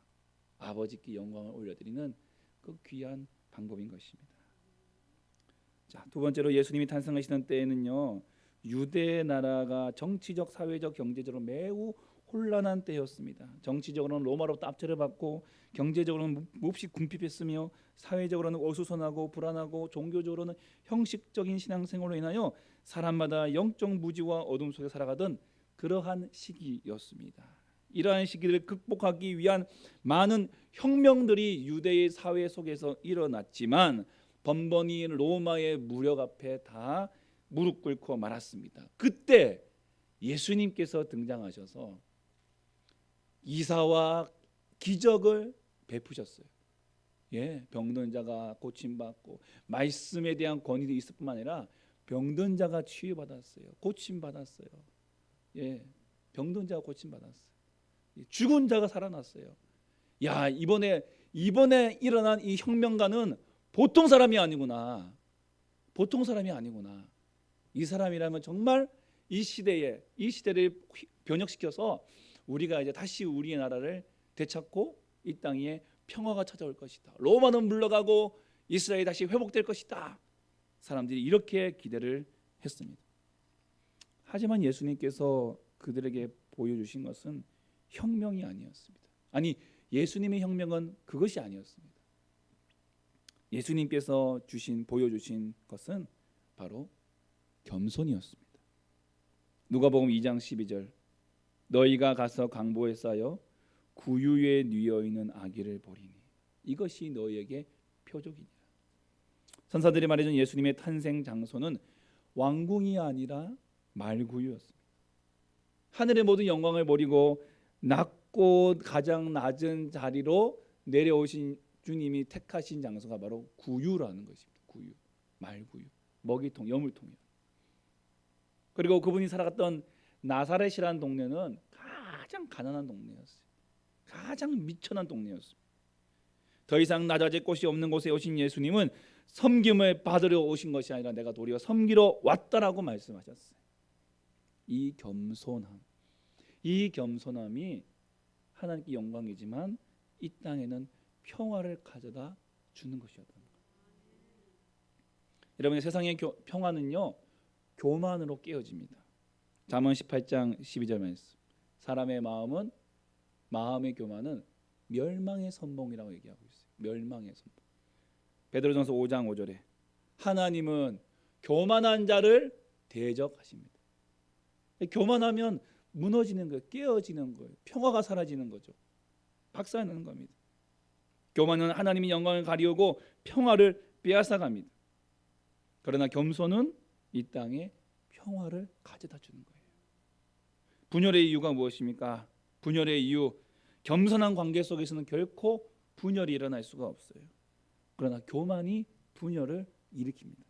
아버지께 영광을 올려드리는 그 귀한 방법인 것입니다. 자, 두 번째로 예수님이 탄생하시던 때에는요, 유대 나라가 정치적, 사회적, 경제적으로 매우 혼란한 때였습니다. 정치적으로는 로마로부터 압제를 받고, 경제적으로는 몹시 궁핍했으며, 사회적으로는 어수선하고 불안하고, 종교적으로는 형식적인 신앙생활로 인하여 사람마다 영적 무지와 어둠 속에 살아가던 그러한 시기였습니다. 이러한 시기를 극복하기 위한 많은 혁명들이 유대의 사회 속에서 일어났지만 번번이 로마의 무력 앞에 다 무릎 꿇고 말았습니다. 그때 예수님께서 등장하셔서 이사와 기적을 베푸셨어요. 예, 병든 자가 고침받고 말씀에 대한 권위도 있을 뿐만 아니라 병든 자가 치유받았어요. 고침받았어요. 예, 병든 자가 고침받았어요. 죽은 자가 살아났어요. 야, 이번에 일어난 이 혁명가는 보통 사람이 아니구나. 보통 사람이 아니구나. 이 사람이라면 정말 이 시대를 변혁시켜서 우리가 이제 다시 우리의 나라를 되찾고 이 땅에 평화가 찾아올 것이다. 로마는 물러가고 이스라엘이 다시 회복될 것이다. 사람들이 이렇게 기대를 했습니다. 하지만 예수님께서 그들에게 보여주신 것은 혁명이 아니었습니다. 아니, 예수님의 혁명은 그것이 아니었습니다. 예수님께서 보여주신 것은 바로 겸손이었습니다. 누가복음 2장 12절, 너희가 가서 강보에 쌓여 구유에 뉘어 있는 아기를 보리니 이것이 너희에게 표적이니라. 선사들이 말해준 예수님의 탄생 장소는 왕궁이 아니라 말구유였습니다. 하늘의 모든 영광을 버리고 낮고 가장 낮은 자리로 내려오신 주님이 택하신 장소가 바로 구유라는 것입니다. 구유, 말구유, 먹이통, 여물통이요. 그리고 그분이 살아갔던 나사렛이라는 동네는 가장 가난한 동네였어요. 가장 미천한 동네였습니다. 더 이상 낮아질 곳이 없는 곳에 오신 예수님은 섬김을 받으러 오신 것이 아니라 내가 도리어 섬기러 왔다라고 말씀하셨어요. 이 겸손함이 하나님께 영광이지만 이 땅에는 평화를 가져다 주는 것이었던 거예요. 여러분, 세상의 평화는요, 교만으로 깨어집니다. 잠언 18장 12절 말씀. 사람의 마음의 교만은 멸망의 선봉이라고 얘기하고 있어요. 멸망의 선봉. 베드로전서 5장 5절에 하나님은 교만한 자를 대적하십니다. 교만하면 무너지는 거예요. 깨어지는 거예요. 평화가 사라지는 거죠. 박살나는 겁니다. 교만은 하나님의 영광을 가리우고 평화를 빼앗아갑니다. 그러나 겸손은 이 땅에 평화를 가져다 주는 거예요. 분열의 이유가 무엇입니까? 분열의 이유, 겸손한 관계 속에서는 결코 분열이 일어날 수가 없어요. 그러나 교만이 분열을 일으킵니다.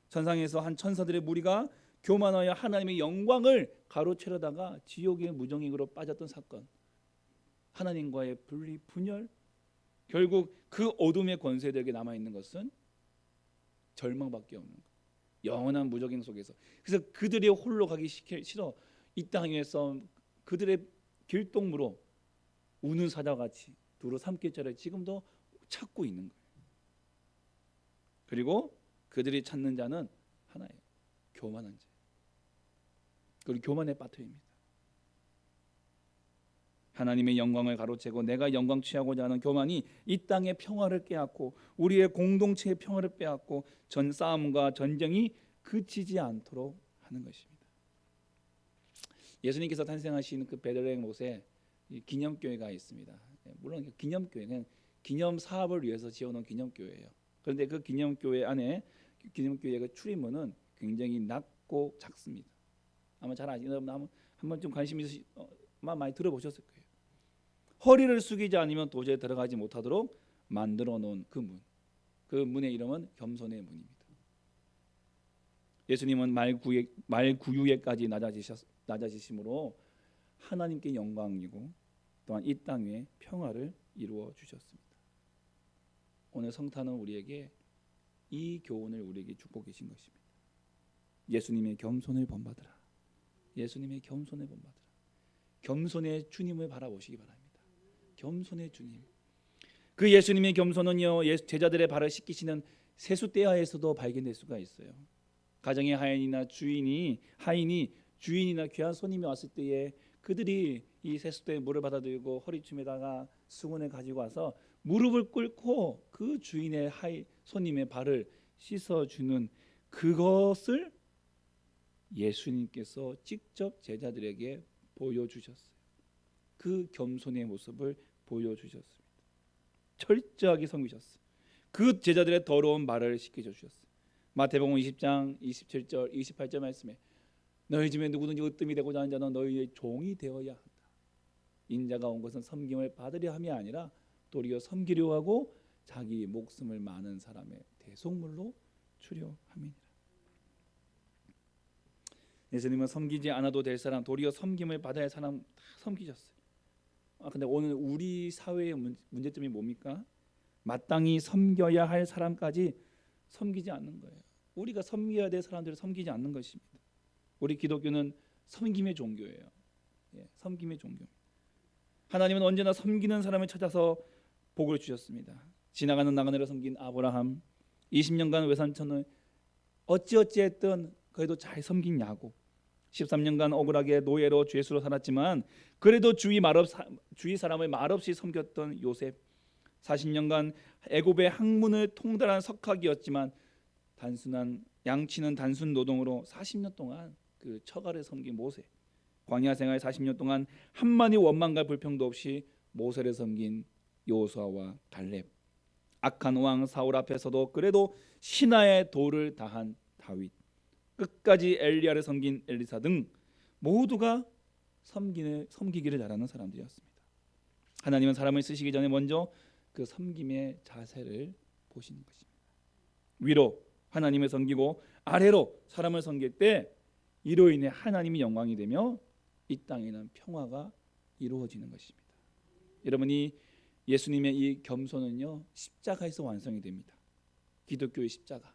천상에서 한 천사들의 무리가 교만하여 하나님의 영광을 가로채려다가 지옥의 무정익으로 빠졌던 사건, 하나님과의 분리, 분열, 결국 그 어둠의 권세들에게 남아있는 것은 절망밖에 없는 거예요. 영원한 무적행 속에서. 그래서 그들이 홀로 가기 싫어 이 땅에서 그들의 길동무로 우는 사자같이 두루 삼킬 자를 지금도 찾고 있는 거예요. 그리고 그들이 찾는 자는 하나예요. 교만한 자. 그리고 교만에 빠뜨립니다. 하나님의 영광을 가로채고 내가 영광 취하고자 하는 교만이 이 땅의 평화를 빼앗고 우리의 공동체의 평화를 빼앗고 전 싸움과 전쟁이 그치지 않도록 하는 것입니다. 예수님께서 탄생하신 그 베들레헴 곳에 기념교회가 있습니다. 물론 기념교회는 기념 사업을 위해서 지어놓은 기념교회예요. 그런데 그 기념교회 안에 기념교회가 출입문은 굉장히 낮고 작습니다. 아마 잘 아시는 여러분 한번 좀 관심 있으시 많이 들어보셨을 거예요. 허리를 숙이지 않으면 도저히 들어가지 못하도록 만들어 놓은 그 문. 그 문의 이름은 겸손의 문입니다. 예수님은 말구유에까지 낮아지심으로 하나님께 영광이고 또한 이 땅 위에 평화를 이루어 주셨습니다. 오늘 성탄은 우리에게 이 교훈을 우리에게 주고 계신 것입니다. 예수님의 겸손을 본받으라. 예수님의 겸손을 본받으라. 겸손의 주님을 바라보시기 바랍니다. 겸손의 주님. 그 예수님의 겸손은요, 제자들의 발을 씻기시는 세숫대야에서도 발견될 수가 있어요. 가정의 하인이 주인이나 귀한 손님이 왔을 때에 그들이 이 세숫대에 물을 받아들이고 허리춤에다가 수건을 가지고 와서 무릎을 꿇고 그 주인의 손님의 발을 씻어주는 그것을 예수님께서 직접 제자들에게 보여주셨어요. 그 겸손의 모습을 보여주셨습니다. 철저하게 섬기셨어요. 그 제자들의 더러운 발을 씻겨주셨어요. 마태복음 20장 27절 28절 말씀에 너희 집에 누구든지 으뜸이 되고자 하는 자는 너희의 종이 되어야 한다. 인자가 온 것은 섬김을 받으려 함이 아니라 도리어 섬기려 하고 자기 목숨을 많은 사람의 대속물로 주려 함이니라. 예수님은 섬기지 않아도 될 사람, 도리어 섬김을 받아야 할 사람 다 섬기셨어요. 근데 오늘 우리 사회의 문제점이 뭡니까? 마땅히 섬겨야 할 사람까지 섬기지 않는 거예요. 우리가 섬겨야 될 사람들을 섬기지 않는 것입니다. 우리 기독교는 섬김의 종교예요. 섬김의 종교. 하나님은 언제나 섬기는 사람을 찾아서 복을 주셨습니다. 지나가는 나그네를 섬긴 아브라함, 20년간 외삼촌을 어찌어찌했든 그래도 잘 섬긴 야곱, 13년간 억울하게 노예로 죄수로 살았지만 그래도 주위 사람을 말없이 섬겼던 요셉, 40년간 애굽의 학문을 통달한 석학이었지만 단순한 양치는 단순 노동으로 40년 동안 그 처가를 섬긴 모세, 광야 생활 40년 동안 한마디 원망과 불평도 없이 모세를 섬긴 여호수아와 갈렙, 악한 왕 사울 앞에서도 그래도 신하의 도를 다한 다윗, 끝까지 엘리야를 섬긴 엘리사 등 모두가 섬기기를 잘하는 사람들이었습니다. 하나님은 사람을 쓰시기 전에 먼저 그 섬김의 자세를 보시는 것입니다. 위로 하나님을 섬기고 아래로 사람을 섬길 때 이로 인해 하나님이 영광이 되며 이 땅에는 평화가 이루어지는 것입니다. 여러분이 예수님의 이 겸손은요 십자가에서 완성이 됩니다. 기독교의 십자가.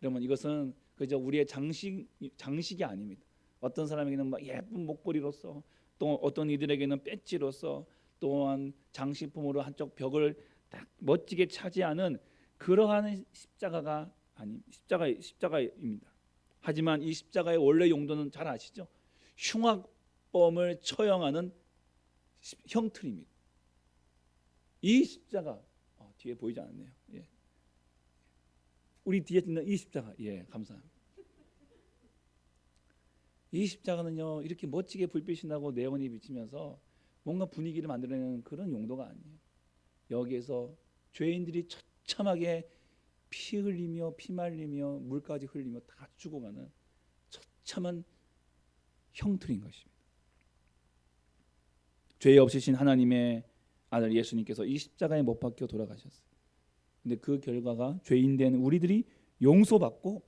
여러분 이것은 그저 우리의 장식이 아닙니다. 어떤 사람에게는 막 예쁜 목걸이로서 또 어떤 이들에게는 배지로서 또한 장식품으로 한쪽 벽을 딱 멋지게 차지하는 그러한 십자가입니다. 하지만 이 십자가의 원래 용도는 잘 아시죠? 흉악범을 처형하는 형틀입니다. 이 십자가 뒤에 보이지 않았네요. 예. 우리 뒤에 있는 이 십자가, 예, 감사합니다. 이 십자가는요 이렇게 멋지게 불빛이 나고 네온이 비치면서 뭔가 분위기를 만들어내는 그런 용도가 아니에요. 여기에서 죄인들이 처참하게 피 흘리며 피 말리며 물까지 흘리며 다 죽어가는 처참한 형틀인 것입니다. 죄 없으신 하나님의 아들 예수님께서 이 십자가에 못 박혀 돌아가셨어요. 근데 그 결과가 죄인 된 우리들이 용서받고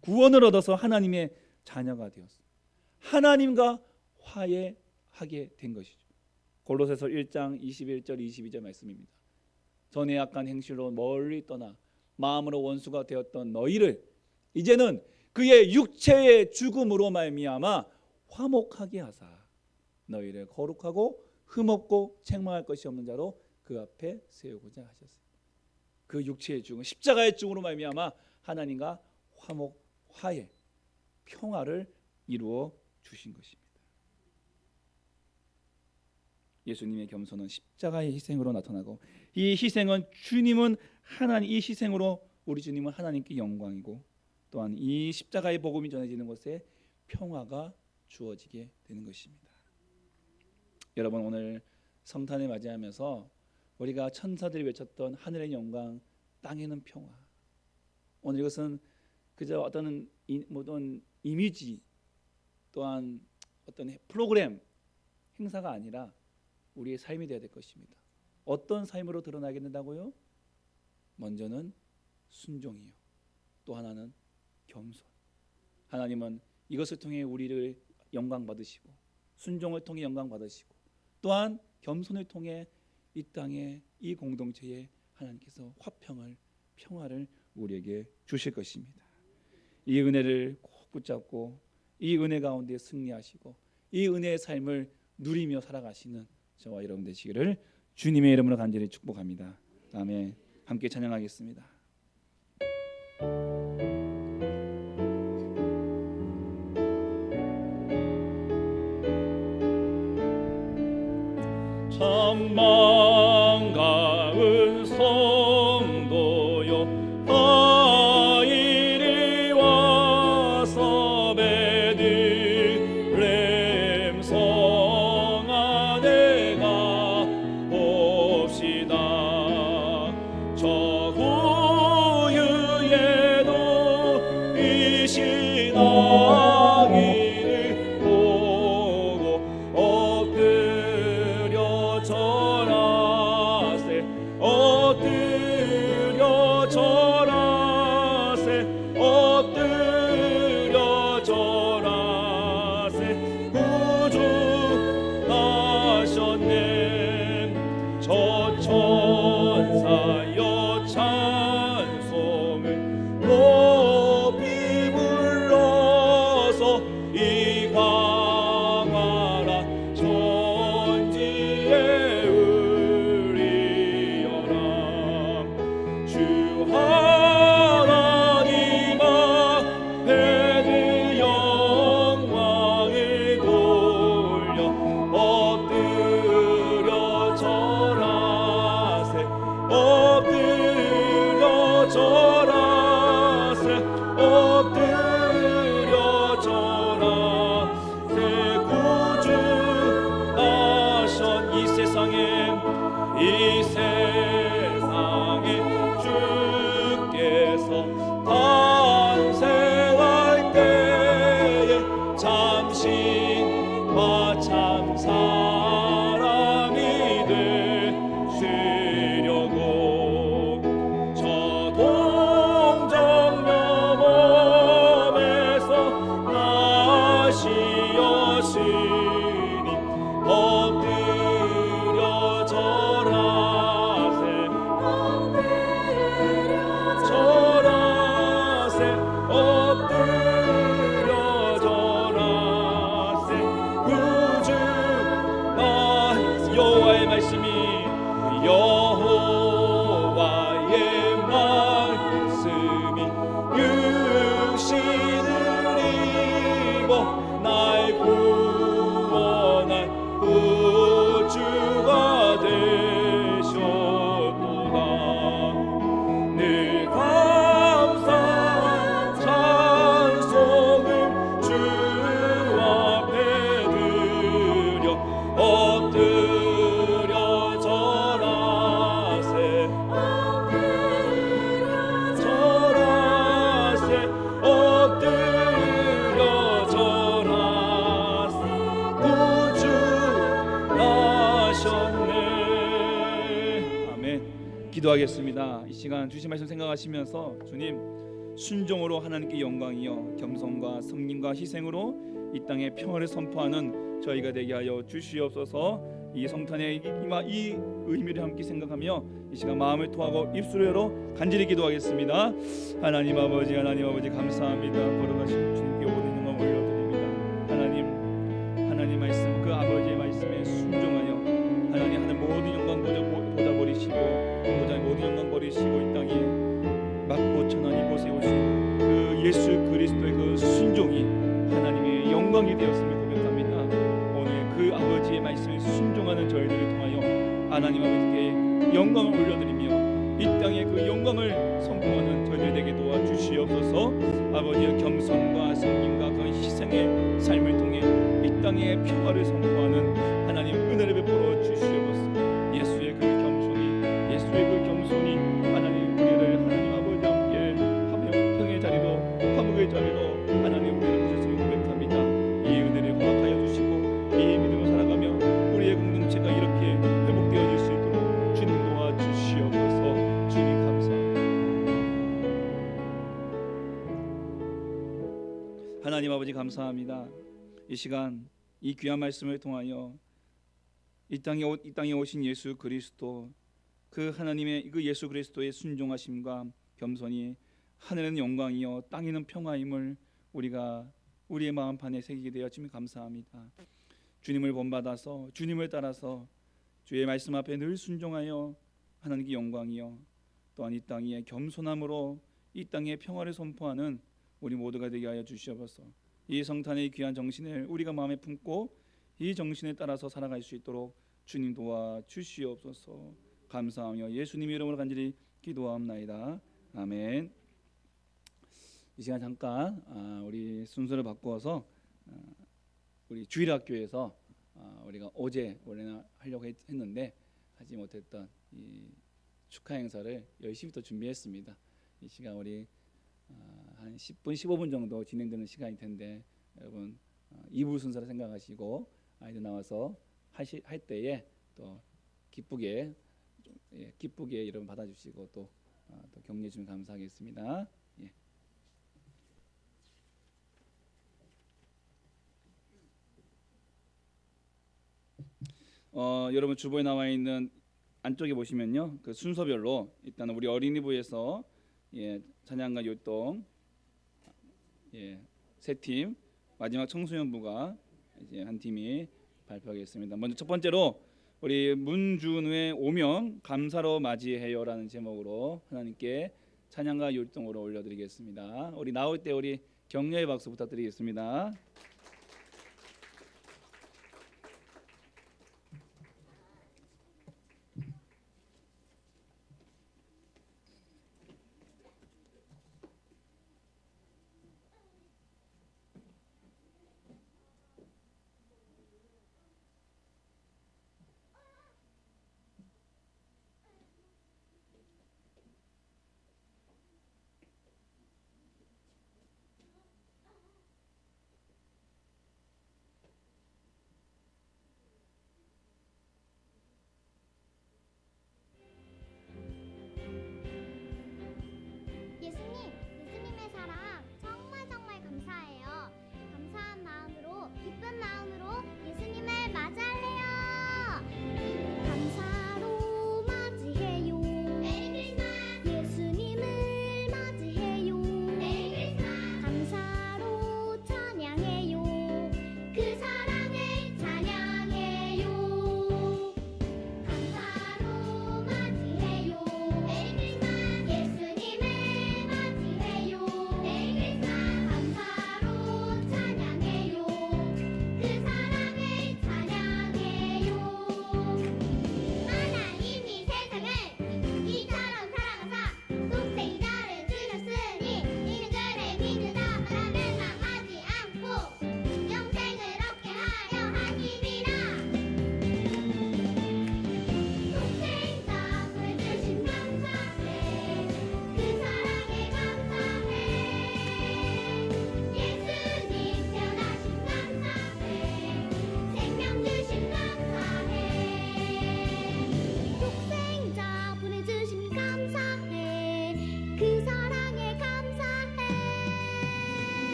구원을 얻어서 하나님의 자녀가 되었어요. 하나님과 화해하게 된 것이죠. 골로새서 1장 21절 22절 말씀입니다. 전에 악한 행실로 멀리 떠나 마음으로 원수가 되었던 너희를 이제는 그의 육체의 죽음으로 말미암아 화목하게 하사 너희를 거룩하고 흠없고 책망할 것이 없는 자로 그 앞에 세우고자 하셨습니다. 그 육체의 죽음, 십자가의 죽음으로 말미암아 하나님과 화해, 평화를 이루어 주신 것입니다. 예수님의 겸손은 십자가의 희생으로 나타나고, 이 희생은 주님은 하나님, 이 희생으로 우리 주님은 하나님께 영광이고, 또한 이 십자가의 복음이 전해지는 곳에 평화가 주어지게 되는 것입니다. 여러분, 오늘 성탄을 맞이하면서 우리가 천사들이 외쳤던 하늘의 영광, 땅에는 평화, 오늘 이것은 그저 어떤 이미지 또한 어떤 프로그램 행사가 아니라 우리의 삶이 되어야 될 것입니다. 어떤 삶으로 드러나게 된다고요? 먼저는 순종이요, 또 하나는 겸손. 하나님은 이것을 통해 우리를 영광 받으시고, 순종을 통해 영광 받으시고, 또한 겸손을 통해 이 땅에, 이 공동체에 하나님께서 화평을, 평화를 우리에게 주실 것입니다. 이 은혜를 꼭 붙잡고 이 은혜 가운데 승리하시고 이 은혜의 삶을 누리며 살아가시는 저와 여러분 되시기를 주님의 이름으로 간절히 축복합니다. 아멘. 함께 찬양하겠습니다. 참 반가운 성도여, 다 이리 와서 베들레헴 성 안에 가 봅시다. 저 후유에도 이 신앙이를 보고 엎드려 절하세, 엎드려 절하세, 엎드려 절하세. 구주 하셨네. 저 천사여 찬송을 높이 불러서 이 광활한 천지에 울리어라. 주 하나님 앞에 영광을 돌려 엎드려 절하세, 엎드려 절하세, 엎드려 절하세. 구주 나신 이 세상에 주께서 탄생할 때에 참신과 참 사람이 되시려고 저 동정녀 몸에서 나시었으니 엎드려 절하세, 절하세, 엎드려 절하세. 구주 나 여호와의 말씀이, 여호와의 말씀이 육신을 입어 날 구원할 구주가 되셨도다. 늘 감사한 찬송을 주 앞에 드려 엎드려 절하세, 절하세, 엎드려 절하세. 구주 나셨네. 아멘. 기도하겠습니다. 이 시간 주신 말씀 생각하시면서, 주님, 순종으로 하나님께 영광이요 겸손과 섬김과 희생으로 이 땅에 평화를 선포하는 저희가 되게 하여 주시옵소서. 이 성탄의 이 의미를 함께 생각하며 이 시간 마음을 토하고 입술을 열어 간절히 기도하겠습니다. 하나님 아버지, 하나님 아버지, 감사합니다. 걸어가신 주님께 모든 영광 올려드립니다. 하나님 말씀, 그 아버지의 말씀에 순종하여 하나님 하는 모든 영광 보자 버리시고, 보좌의 모든 영광 버리시고 이 땅에 막고 천한 이곳에 오신 그 예수 그리스도의 그 순종이 영광이 되었음을 고백합니다. 오늘 그 아버지의 말씀에 순종하는 저희들을 통하여 하나님 아버지께 영광을 올려드리며 이 땅에 그 영광을 선포하는 저희들 되게 도와주시옵소서. 아버지의 겸손과 섬김과 그 희생의 삶을 통해 이 땅에 평화를 선포하는 하나님 은혜를 베풀어 주시옵소서. 예수의 그 겸손이 하나님 우리를 하나님 아버지 함께 하며 평의 자리로 화목의 자리로 하나님 우리를 부르시길 고백합니다. 이 은혜를 허락하여 주시고 이 믿음을 살아가며 우리의 공동체가 이렇게 회복되어질 수 있도록 주님 도와주시옵소서. 주님 감사합니다. 하나님 아버지 감사합니다. 이 시간 이 귀한 말씀을 통하여 이 땅에 오신 예수 그리스도 그 하나님의 그 예수 그리스도의 순종하심과 겸손이 하늘은 영광이요 땅에는 평화임을 우리가 우리의 마음판에 새기게 되어 주님 감사합니다. 주님을 본받아서 주님을 따라서 주의 말씀 앞에 늘 순종하여 하나님께 영광이요 또한 이 땅에 겸손함으로 이 땅에 평화를 선포하는 우리 모두가 되게 하여 주시옵소서. 이 성탄의 귀한 정신을 우리가 마음에 품고 이 정신에 따라서 살아갈 수 있도록 주님 도와 주시옵소서. 감사하며 예수님의 이름으로 간절히 기도하옵나이다. 아멘. 이 시간 잠깐 우리 순서를 바꾸어서 우리 주일학교에서 우리가 어제 원래는 하려고 했는데 하지 못했던 이 축하 행사를 10시부터 준비했습니다. 이 시간 우리 한 10분 15분 정도 진행되는 시간일 텐데 여러분 2부 순서를 생각하시고 아이들 나와서 할 때에 또 기쁘게 여러분 받아주시고 또 격려해 주시면 감사하겠습니다. 예. 여러분 주보에 나와 있는 안쪽에 보시면요 그 순서별로 일단 우리 어린이부에서 찬양과 율동 세 팀, 마지막 청소년부가 이제 한 팀이 발표하겠습니다. 먼저 첫 번째로 우리 문준우의 오명 감사로 맞이해요라는 제목으로 하나님께 찬양과 율동으로 올려드리겠습니다. 우리 나올 때 우리 격려의 박수 부탁드리겠습니다.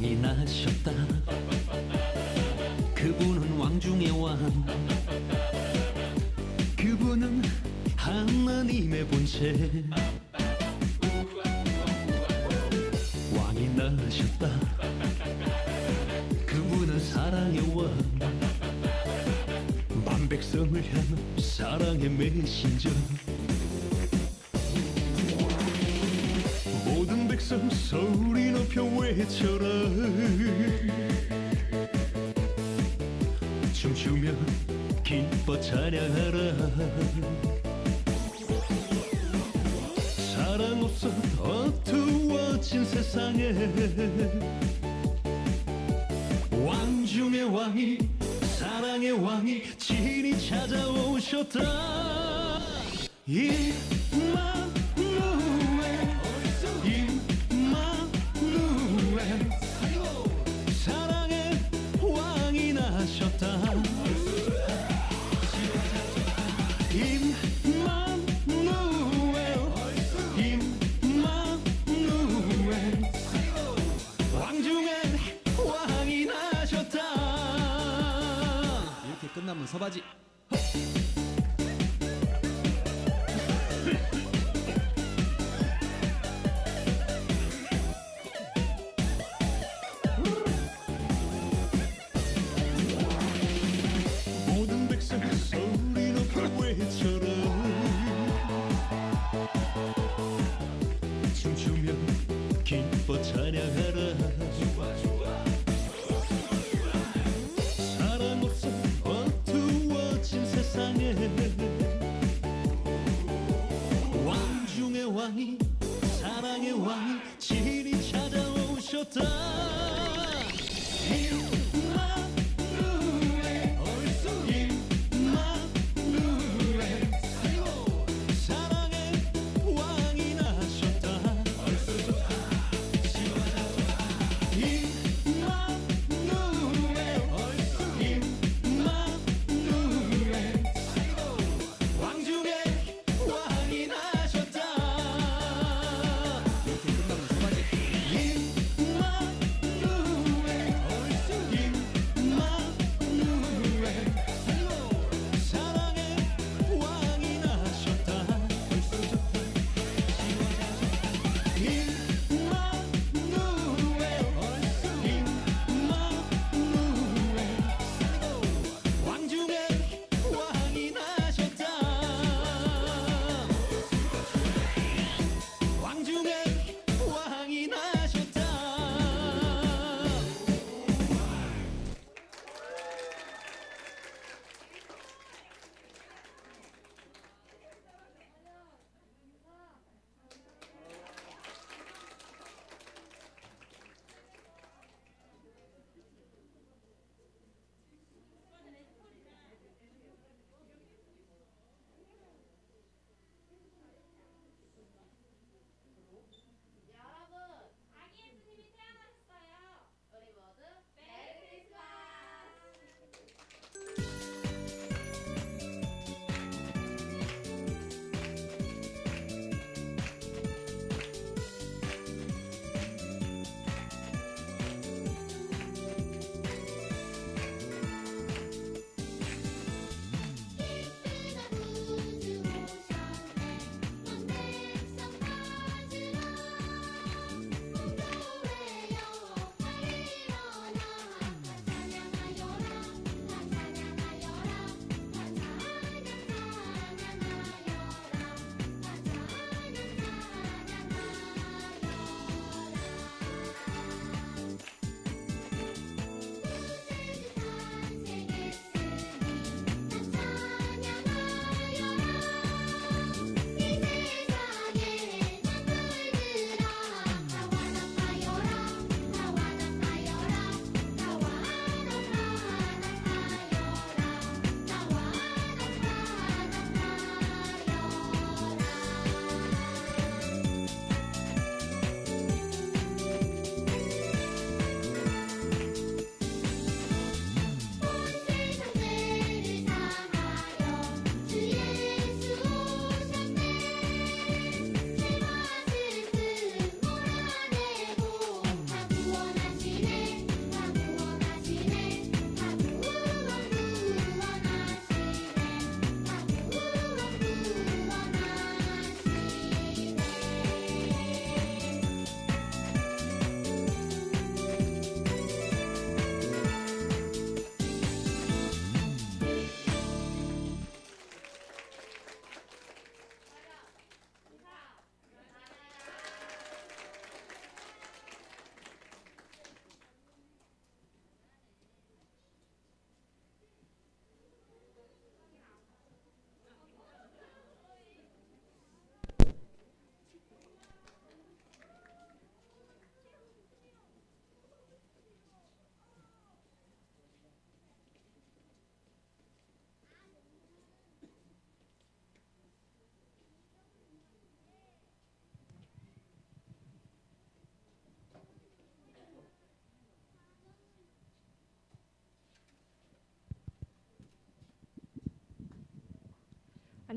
왕이 나셨다. 그분은 왕 중의 왕, 그분은 하나님의 본체. 왕이 나셨다. 그분은 사랑의 왕, 만백성을 향한 사랑의 메신저. 모든 백성 소리 높여 외쳐라. 춤추며 기뻐 찬양하라. 사랑 없어 어두워진 세상에 왕 중의 왕이, 사랑의 왕이 친히 찾아오셨다. 임마누엘, 사랑의 왕이 나셨다. 임마누엘, 왕 중에 왕이 나셨다.
이렇게 끝나면 서바지.
모든 백성 소리 높여 외쳐라. 춤추며 기뻐 찬양하라. 사랑 없어 어두워진 세상에 왕 중의 왕이, 사랑의 왕이 친히 찾아오셨다. 임마누엘, 사랑의 왕이 나셨다. 임마누엘, 왕 중에 왕이 나셨다.
이렇게 끝나면 서바지.
임마누엘,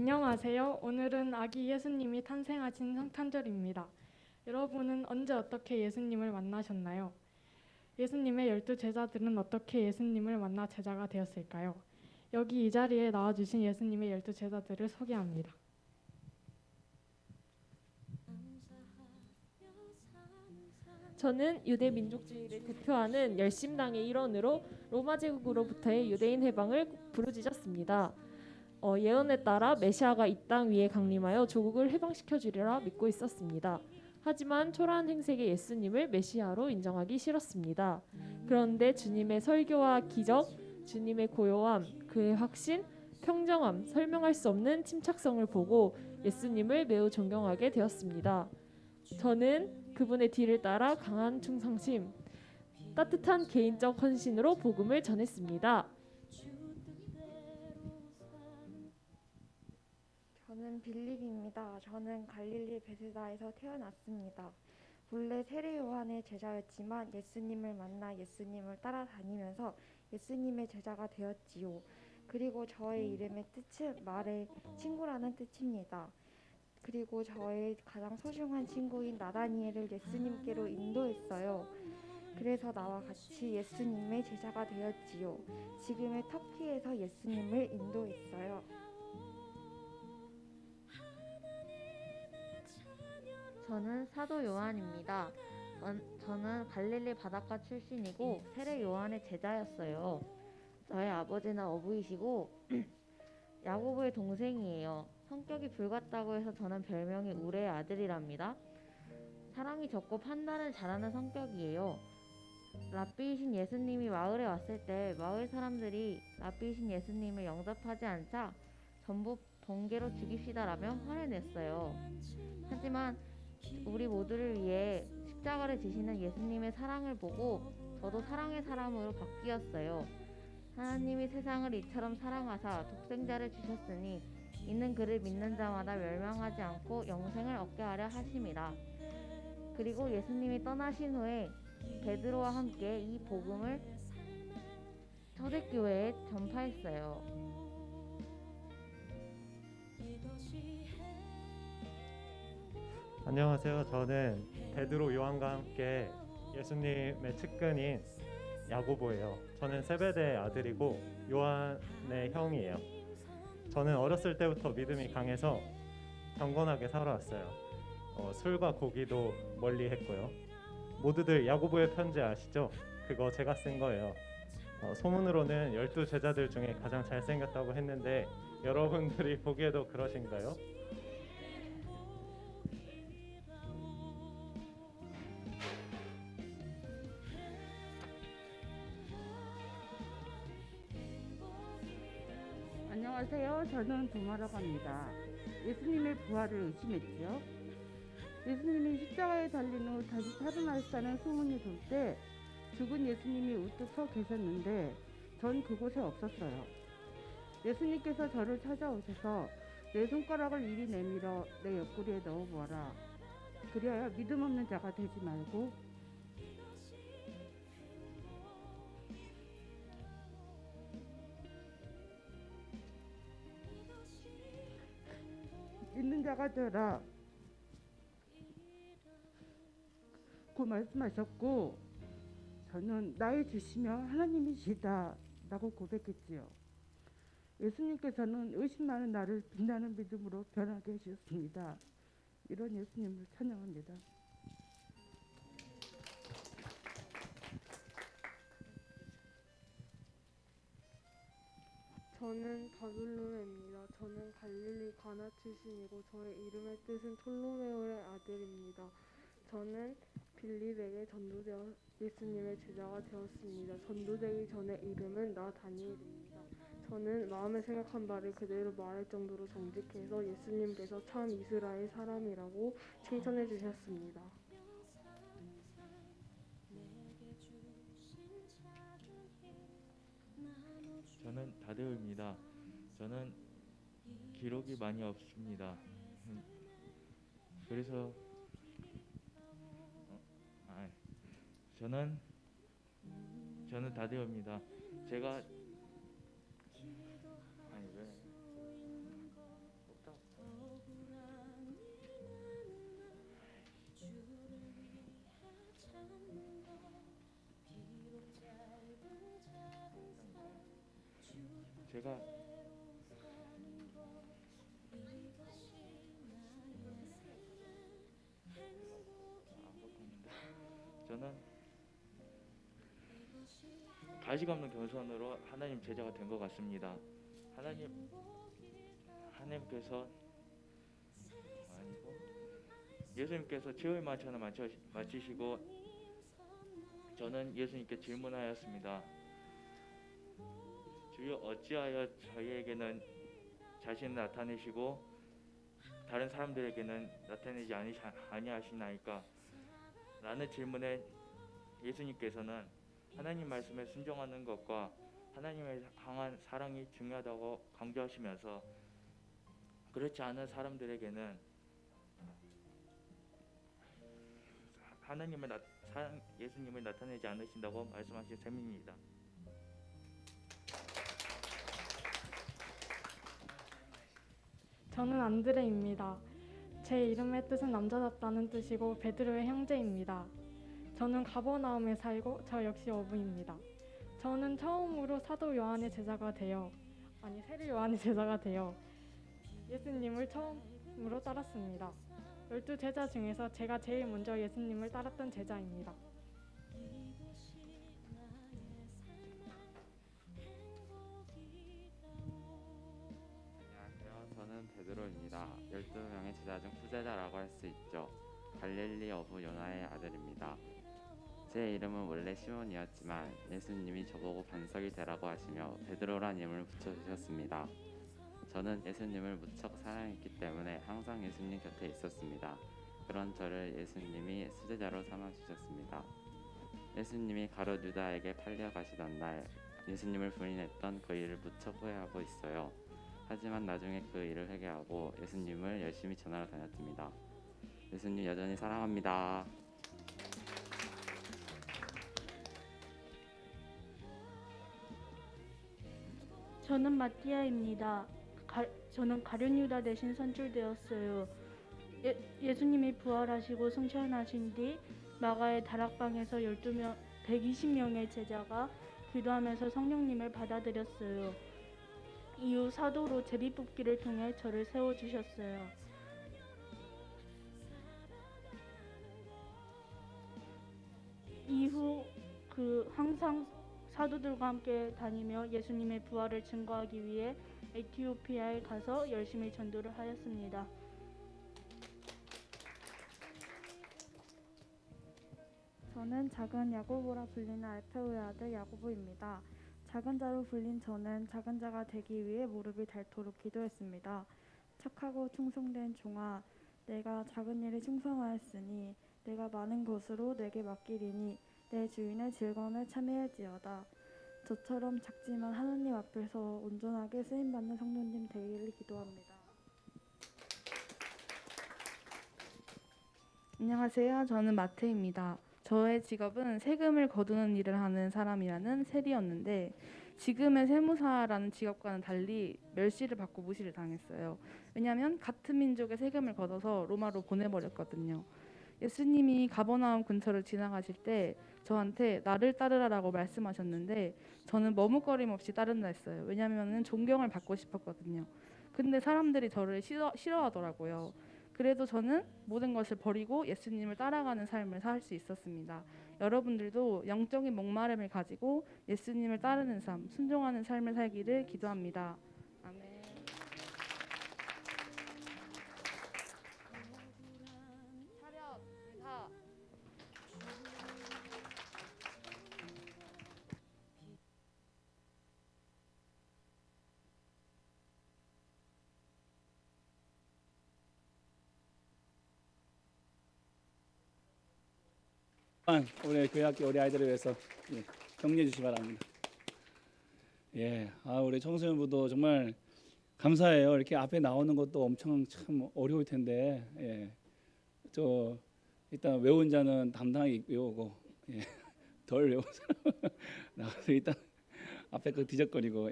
안녕하세요. 오늘은 아기 예수님이 탄생하신 성탄절입니다. 여러분은 언제 어떻게 예수님을 만나셨나요? 예수님의 12제자들은 어떻게 예수님을 만나 제자가 되었을까요? 여기 이 자리에 나와주신 예수님의 12제자들을 소개합니다.
저는 유대 민족주의를 대표하는 열심당의 일원으로 로마 제국으로부터의 유대인 해방을 부르짖었습니다. 예언에 따라 메시아가 이 땅 위에 강림하여 조국을 해방시켜 주리라 믿고 있었습니다. 하지만 초라한 행색의 예수님을 메시아로 인정하기 싫었습니다. 그런데 주님의 설교와 기적, 주님의 고요함, 그의 확신, 평정함, 설명할 수 없는 침착성을 보고 예수님을 매우 존경하게 되었습니다. 저는 그분의 뒤를 따라 강한 충성심, 따뜻한 개인적 헌신으로 복음을 전했습니다.
저는 빌립입니다. 저는 갈릴리 베세다에서 태어났습니다. 본래 세례 요한의 제자였지만 예수님을 만나 예수님을 따라다니면서 예수님의 제자가 되었지요. 그리고 저의 이름의 뜻은 말의 친구라는 뜻입니다. 그리고 저의 가장 소중한 친구인 나다니엘을 예수님께로 인도했어요. 그래서 나와 같이 예수님의 제자가 되었지요. 지금의 터키에서 예수님을 인도했어요.
저는 사도 요한입니다. 저는 갈릴리 바닷가 출신이고 세례 요한의 제자였어요. 저의 아버지는 어부이시고 야고보의 동생이에요. 성격이 불같다고 해서 저는 별명이 우레의 아들이랍니다. 사랑이 적고 판단을 잘하는 성격이에요. 랍비이신 예수님이 마을에 왔을 때 마을 사람들이 랍비이신 예수님을 영접하지 않자 전부 번개로 죽입시다라며 화를 냈어요. 하지만 우리 모두를 위해 십자가를 지시는 예수님의 사랑을 보고 저도 사랑의 사람으로 바뀌었어요. 하나님이 세상을 이처럼 사랑하사 독생자를 주셨으니 이는 그를 믿는 자마다 멸망하지 않고 영생을 얻게 하려 하심이라. 그리고 예수님이 떠나신 후에 베드로와 함께 이 복음을 초대교회에 전파했어요.
안녕하세요. 저는 베드로 요한과 함께 예수님의 측근인 야고보예요. 저는 세베대의 아들이고 요한의 형이에요. 저는 어렸을 때부터 믿음이 강해서 경건하게 살아왔어요. 술과 고기도 멀리 했고요. 모두들 야고보의 편지 아시죠? 그거 제가 쓴 거예요. 소문으로는 12제자들 중에 가장 잘생겼다고 했는데 여러분들이 보기에도 그러신가요?
안녕하세요. 저는 도마라고 합니다. 예수님의 부활을 의심했지요. 예수님이 십자가에 달린 후 다시 살아나셨다는 소문이 돌 때 죽은 예수님이 우뚝 서 계셨는데 전 그곳에 없었어요. 예수님께서 저를 찾아오셔서 내 손가락을 이리 내밀어 내 옆구리에 넣어보아라. 그리하여 믿음 없는 자가 되지 말고 믿는 자가 되라. 그 말씀하셨고 저는 나의 주시며 하나님이시다 라고 고백했지요. 예수님께서는 의심 많은 나를 빛나는 믿음으로 변하게 해주셨습니다. 이런 예수님을 찬양합니다.
저는 바빌로네입니다. 저는 갈릴리 가나 출신이고 저의 이름의 뜻은 톨로메오의 아들입니다. 저는 빌립에게 전도되어 예수님의 제자가 되었습니다. 전도되기 전의 이름은 나다니엘입니다. 저는 마음에 생각한 바를 그대로 말할 정도로 정직해서 예수님께서 참 이스라엘 사람이라고 칭찬해 주셨습니다.
저는 다데오입니다. 저는 기록이 많이 없습니다. 그래서 저는 다데오입니다. 제가 제가 저는 가식 없는 겸손으로 하나님 제자가 된 것 같습니다. 하나님께서 아니고 예수님께서 최후의 만찬을 마치시고 저는 예수님께 질문하였습니다. 주여 어찌하여 저희에게는 자신을 나타내시고 다른 사람들에게는 나타내지 아니하시나이까? 라는 질문에 예수님께서는 하나님 말씀에 순종하는 것과 하나님을 향한 사랑이 중요하다고 강조하시면서 그렇지 않은 사람들에게는 예수님을 나타내지 않으신다고 말씀하신 셈입니다.
저는 안드레입니다. 제 이름의 뜻은 남자답다는 뜻이고 베드로의 형제입니다. 저는 가버나움에 살고 저 역시 어부입니다. 저는 처음으로 사도 요한의 제자가 되어 세례 요한의 제자가 되어 예수님을 처음으로 따랐습니다. 12제자 중에서 제가 제일 먼저 예수님을 따랐던 제자입니다.
안녕하세요. 저는 베드로입니다. 12명의 제자 중 후제자라고 할 수 있죠. 갈릴리 어부 요나의 아들입니다. 제 이름은 원래 시몬이었지만 예수님이 저보고 반석이 되라고 하시며 베드로란 이름을 붙여주셨습니다. 저는 예수님을 무척 사랑했기 때문에 항상 예수님 곁에 있었습니다. 그런 저를 예수님이 수제자로 삼아주셨습니다. 예수님이 가룟 유다에게 팔려가시던 날 예수님을 부인했던 그 일을 무척 후회하고 있어요. 하지만 나중에 그 일을 회개하고 예수님을 열심히 전하러 다녔습니다. 예수님 여전히 사랑합니다.
저는 마티아입니다. 저는 가룟 유다 대신 선출되었어요. 예수님이 부활하시고 승천하신 뒤 마가의 다락방에서 120명의 제자가 기도하면서 성령님을 받아들였어요. 이후 사도로 제비뽑기를 통해 저를 세워주셨어요. 이후 항상 사도들과 함께 다니며 예수님의 부활을 증거하기 위해 에티오피아에 가서 열심히 전도를 하였습니다.
저는 작은 야고보라 불리는 알페오의 아들 야고보입니다. 작은 자로 불린 저는 작은 자가 되기 위해 무릎이 닳도록 기도했습니다. 착하고 충성된 종아, 내가 작은 일에 충성하였으니 내가 많은 것으로 내게 맡기리니 내 주인의 즐거움에 참여할지어다. 저처럼 작지만 하나님 앞에서 온전하게 쓰임받는 성도님 되기를 기도합니다.
안녕하세요. 저는 마태입니다. 저의 직업은 세금을 거두는 일을 하는 사람이라는 셀이었는데 지금의 세무사라는 직업과는 달리 멸시를 받고 무시를 당했어요. 왜냐하면 같은 민족의 세금을 걷어서 로마로 보내버렸거든요. 예수님이 가버나움 근처를 지나가실 때 저한테 나를 따르라라고 말씀하셨는데 저는 머뭇거림 없이 따른다 했어요. 왜냐하면 존경을 받고 싶었거든요. 근데 사람들이 저를 싫어하더라고요. 그래도 저는 모든 것을 버리고 예수님을 따라가는 삶을 살 수 있었습니다. 여러분들도 영적인 목마름을 가지고 예수님을 따르는 삶, 순종하는 삶을 살기를 기도합니다. 아멘. 차렷, 의사.
우리 교회학교 우리 아이들을 위해서 격려해 주시기 바랍니다. 우리 청소년부도 정말 감사해요. 이렇게 앞에 나오는 것도 엄청 참 어려울 텐데, 저 일단 외운 자는 담당하게 외우고, 덜 외운 사람은 나가서 일단 앞에 그 뒤적거리고,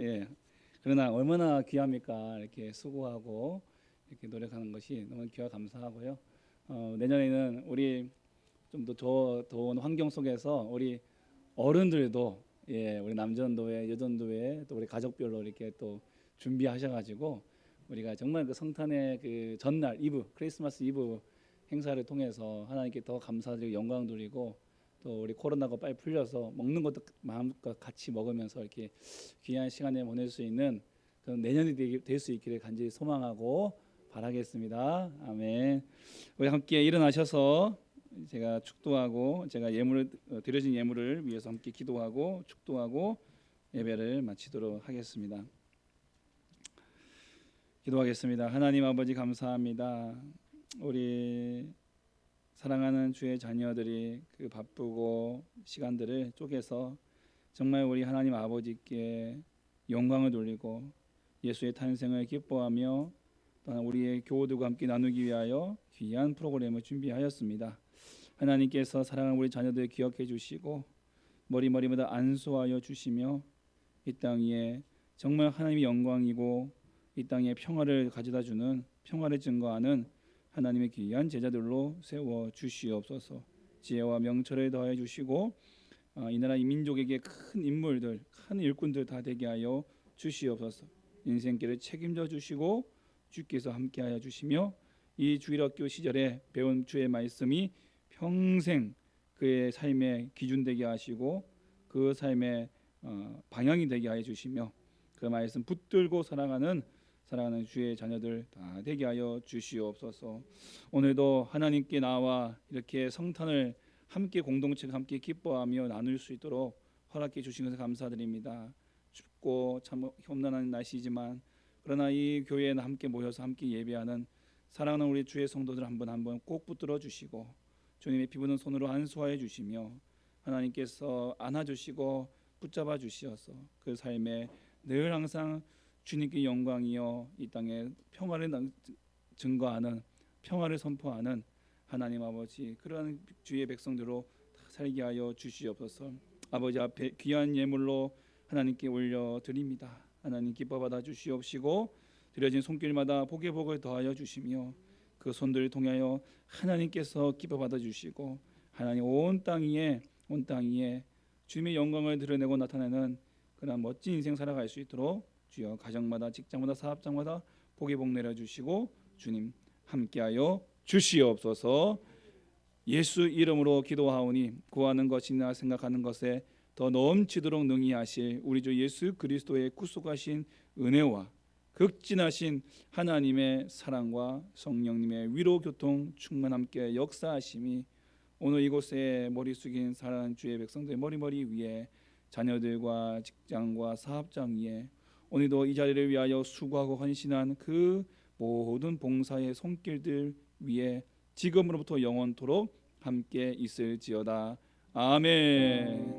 그러나 얼마나 귀합니까? 이렇게 수고하고 이렇게 노력하는 것이 너무 귀하 감사하고요. 내년에는 우리 좀 더 더운 환경 속에서 우리 어른들도 예, 우리 남전도회, 여전도회 또 우리 가족별로 이렇게 또 준비하셔가지고 우리가 정말 그 성탄의 그 전날 이브, 크리스마스 이브 행사를 통해서 하나님께 더 감사드리고 영광 드리고 또 우리 코로나가 빨리 풀려서 먹는 것도 마음껏 같이 먹으면서 이렇게 귀한 시간을 보낼 수 있는 그런 내년이 될 수 있기를 간절히 소망하고 바라겠습니다. 아멘. 우리 함께 일어나셔서 제가 축도하고 제가 예물을 드려진 예물을 위해서 함께 기도하고 축도하고 예배를 마치도록 하겠습니다. 기도하겠습니다. 하나님 아버지 감사합니다. 우리 사랑하는 주의 자녀들이 그 바쁘고 시간들을 쪼개서 정말 우리 하나님 아버지께 영광을 돌리고 예수의 탄생을 기뻐하며 또한 우리의 교우들과 함께 나누기 위하여 귀한 프로그램을 준비하였습니다. 하나님께서 사랑하는 우리 자녀들 기억해 주시고 머리마다 안수하여 주시며 이 땅 위에 정말 하나님의 영광이고 이 땅에 평화를 가져다 주는 평화를 증거하는 하나님의 귀한 제자들로 세워 주시옵소서. 지혜와 명철을 더해 주시고 이 나라 이 민족에게 큰 인물들, 큰 일꾼들 다 되게 하여 주시옵소서. 인생길을 책임져 주시고 주께서 함께하여 주시며 이 주일학교 시절에 배운 주의 말씀이 평생 그의 삶의 기준 되게 하시고 그 삶의 방향이 되게 하여 주시며 그 말씀 붙들고 살아가는 주의 자녀들 다 되게 하여 주시옵소서. 오늘도 하나님께 나와 이렇게 성탄을 함께 공동체가 함께 기뻐하며 나눌 수 있도록 허락해 주신 것을 감사드립니다. 춥고 참 험난한 날씨지만 그러나 이 교회에 함께 모여서 함께 예배하는 사랑하는 우리 주의 성도들 한 분 한 분 꼭 붙들어 주시고 주님의 피 부는 손으로 안수하여 주시며 하나님께서 안아주시고 붙잡아 주시어서 그 삶에 늘 항상 주님께 영광이여 이 땅에 평화를 증거하는 평화를 선포하는 하나님 아버지 그러한 주의 백성들로 살게 하여 주시옵소서. 아버지 앞에 귀한 예물로 하나님께 올려드립니다. 하나님 기뻐 받아 주시옵시고 드려진 손길마다 복의 복을 더하여 주시며 그 손들을 통하여 하나님께서 기뻐 받아 주시고 하나님 온 땅 위에 주님의 영광을 드러내고 나타내는 그런 멋진 인생 살아갈 수 있도록 주여 가정마다 직장마다 사업장마다 복의 복 내려 주시고 주님 함께하여 주시옵소서. 예수 이름으로 기도하오니 구하는 것이나 생각하는 것에 더 넘치도록 능히 하실 우리 주 예수 그리스도의 구속하신 은혜와 극진하신 하나님의 사랑과 성령님의 위로 교통 충만 함께 역사하심이 오늘 이곳에 머리 숙인 사랑하는 주의 백성들 머리 위에 자녀들과 직장과 사업장 위에 오늘도 이 자리를 위하여 수고하고 헌신한 그 모든 봉사의 손길들 위에 지금으로부터 영원토록 함께 있을지어다. 아멘.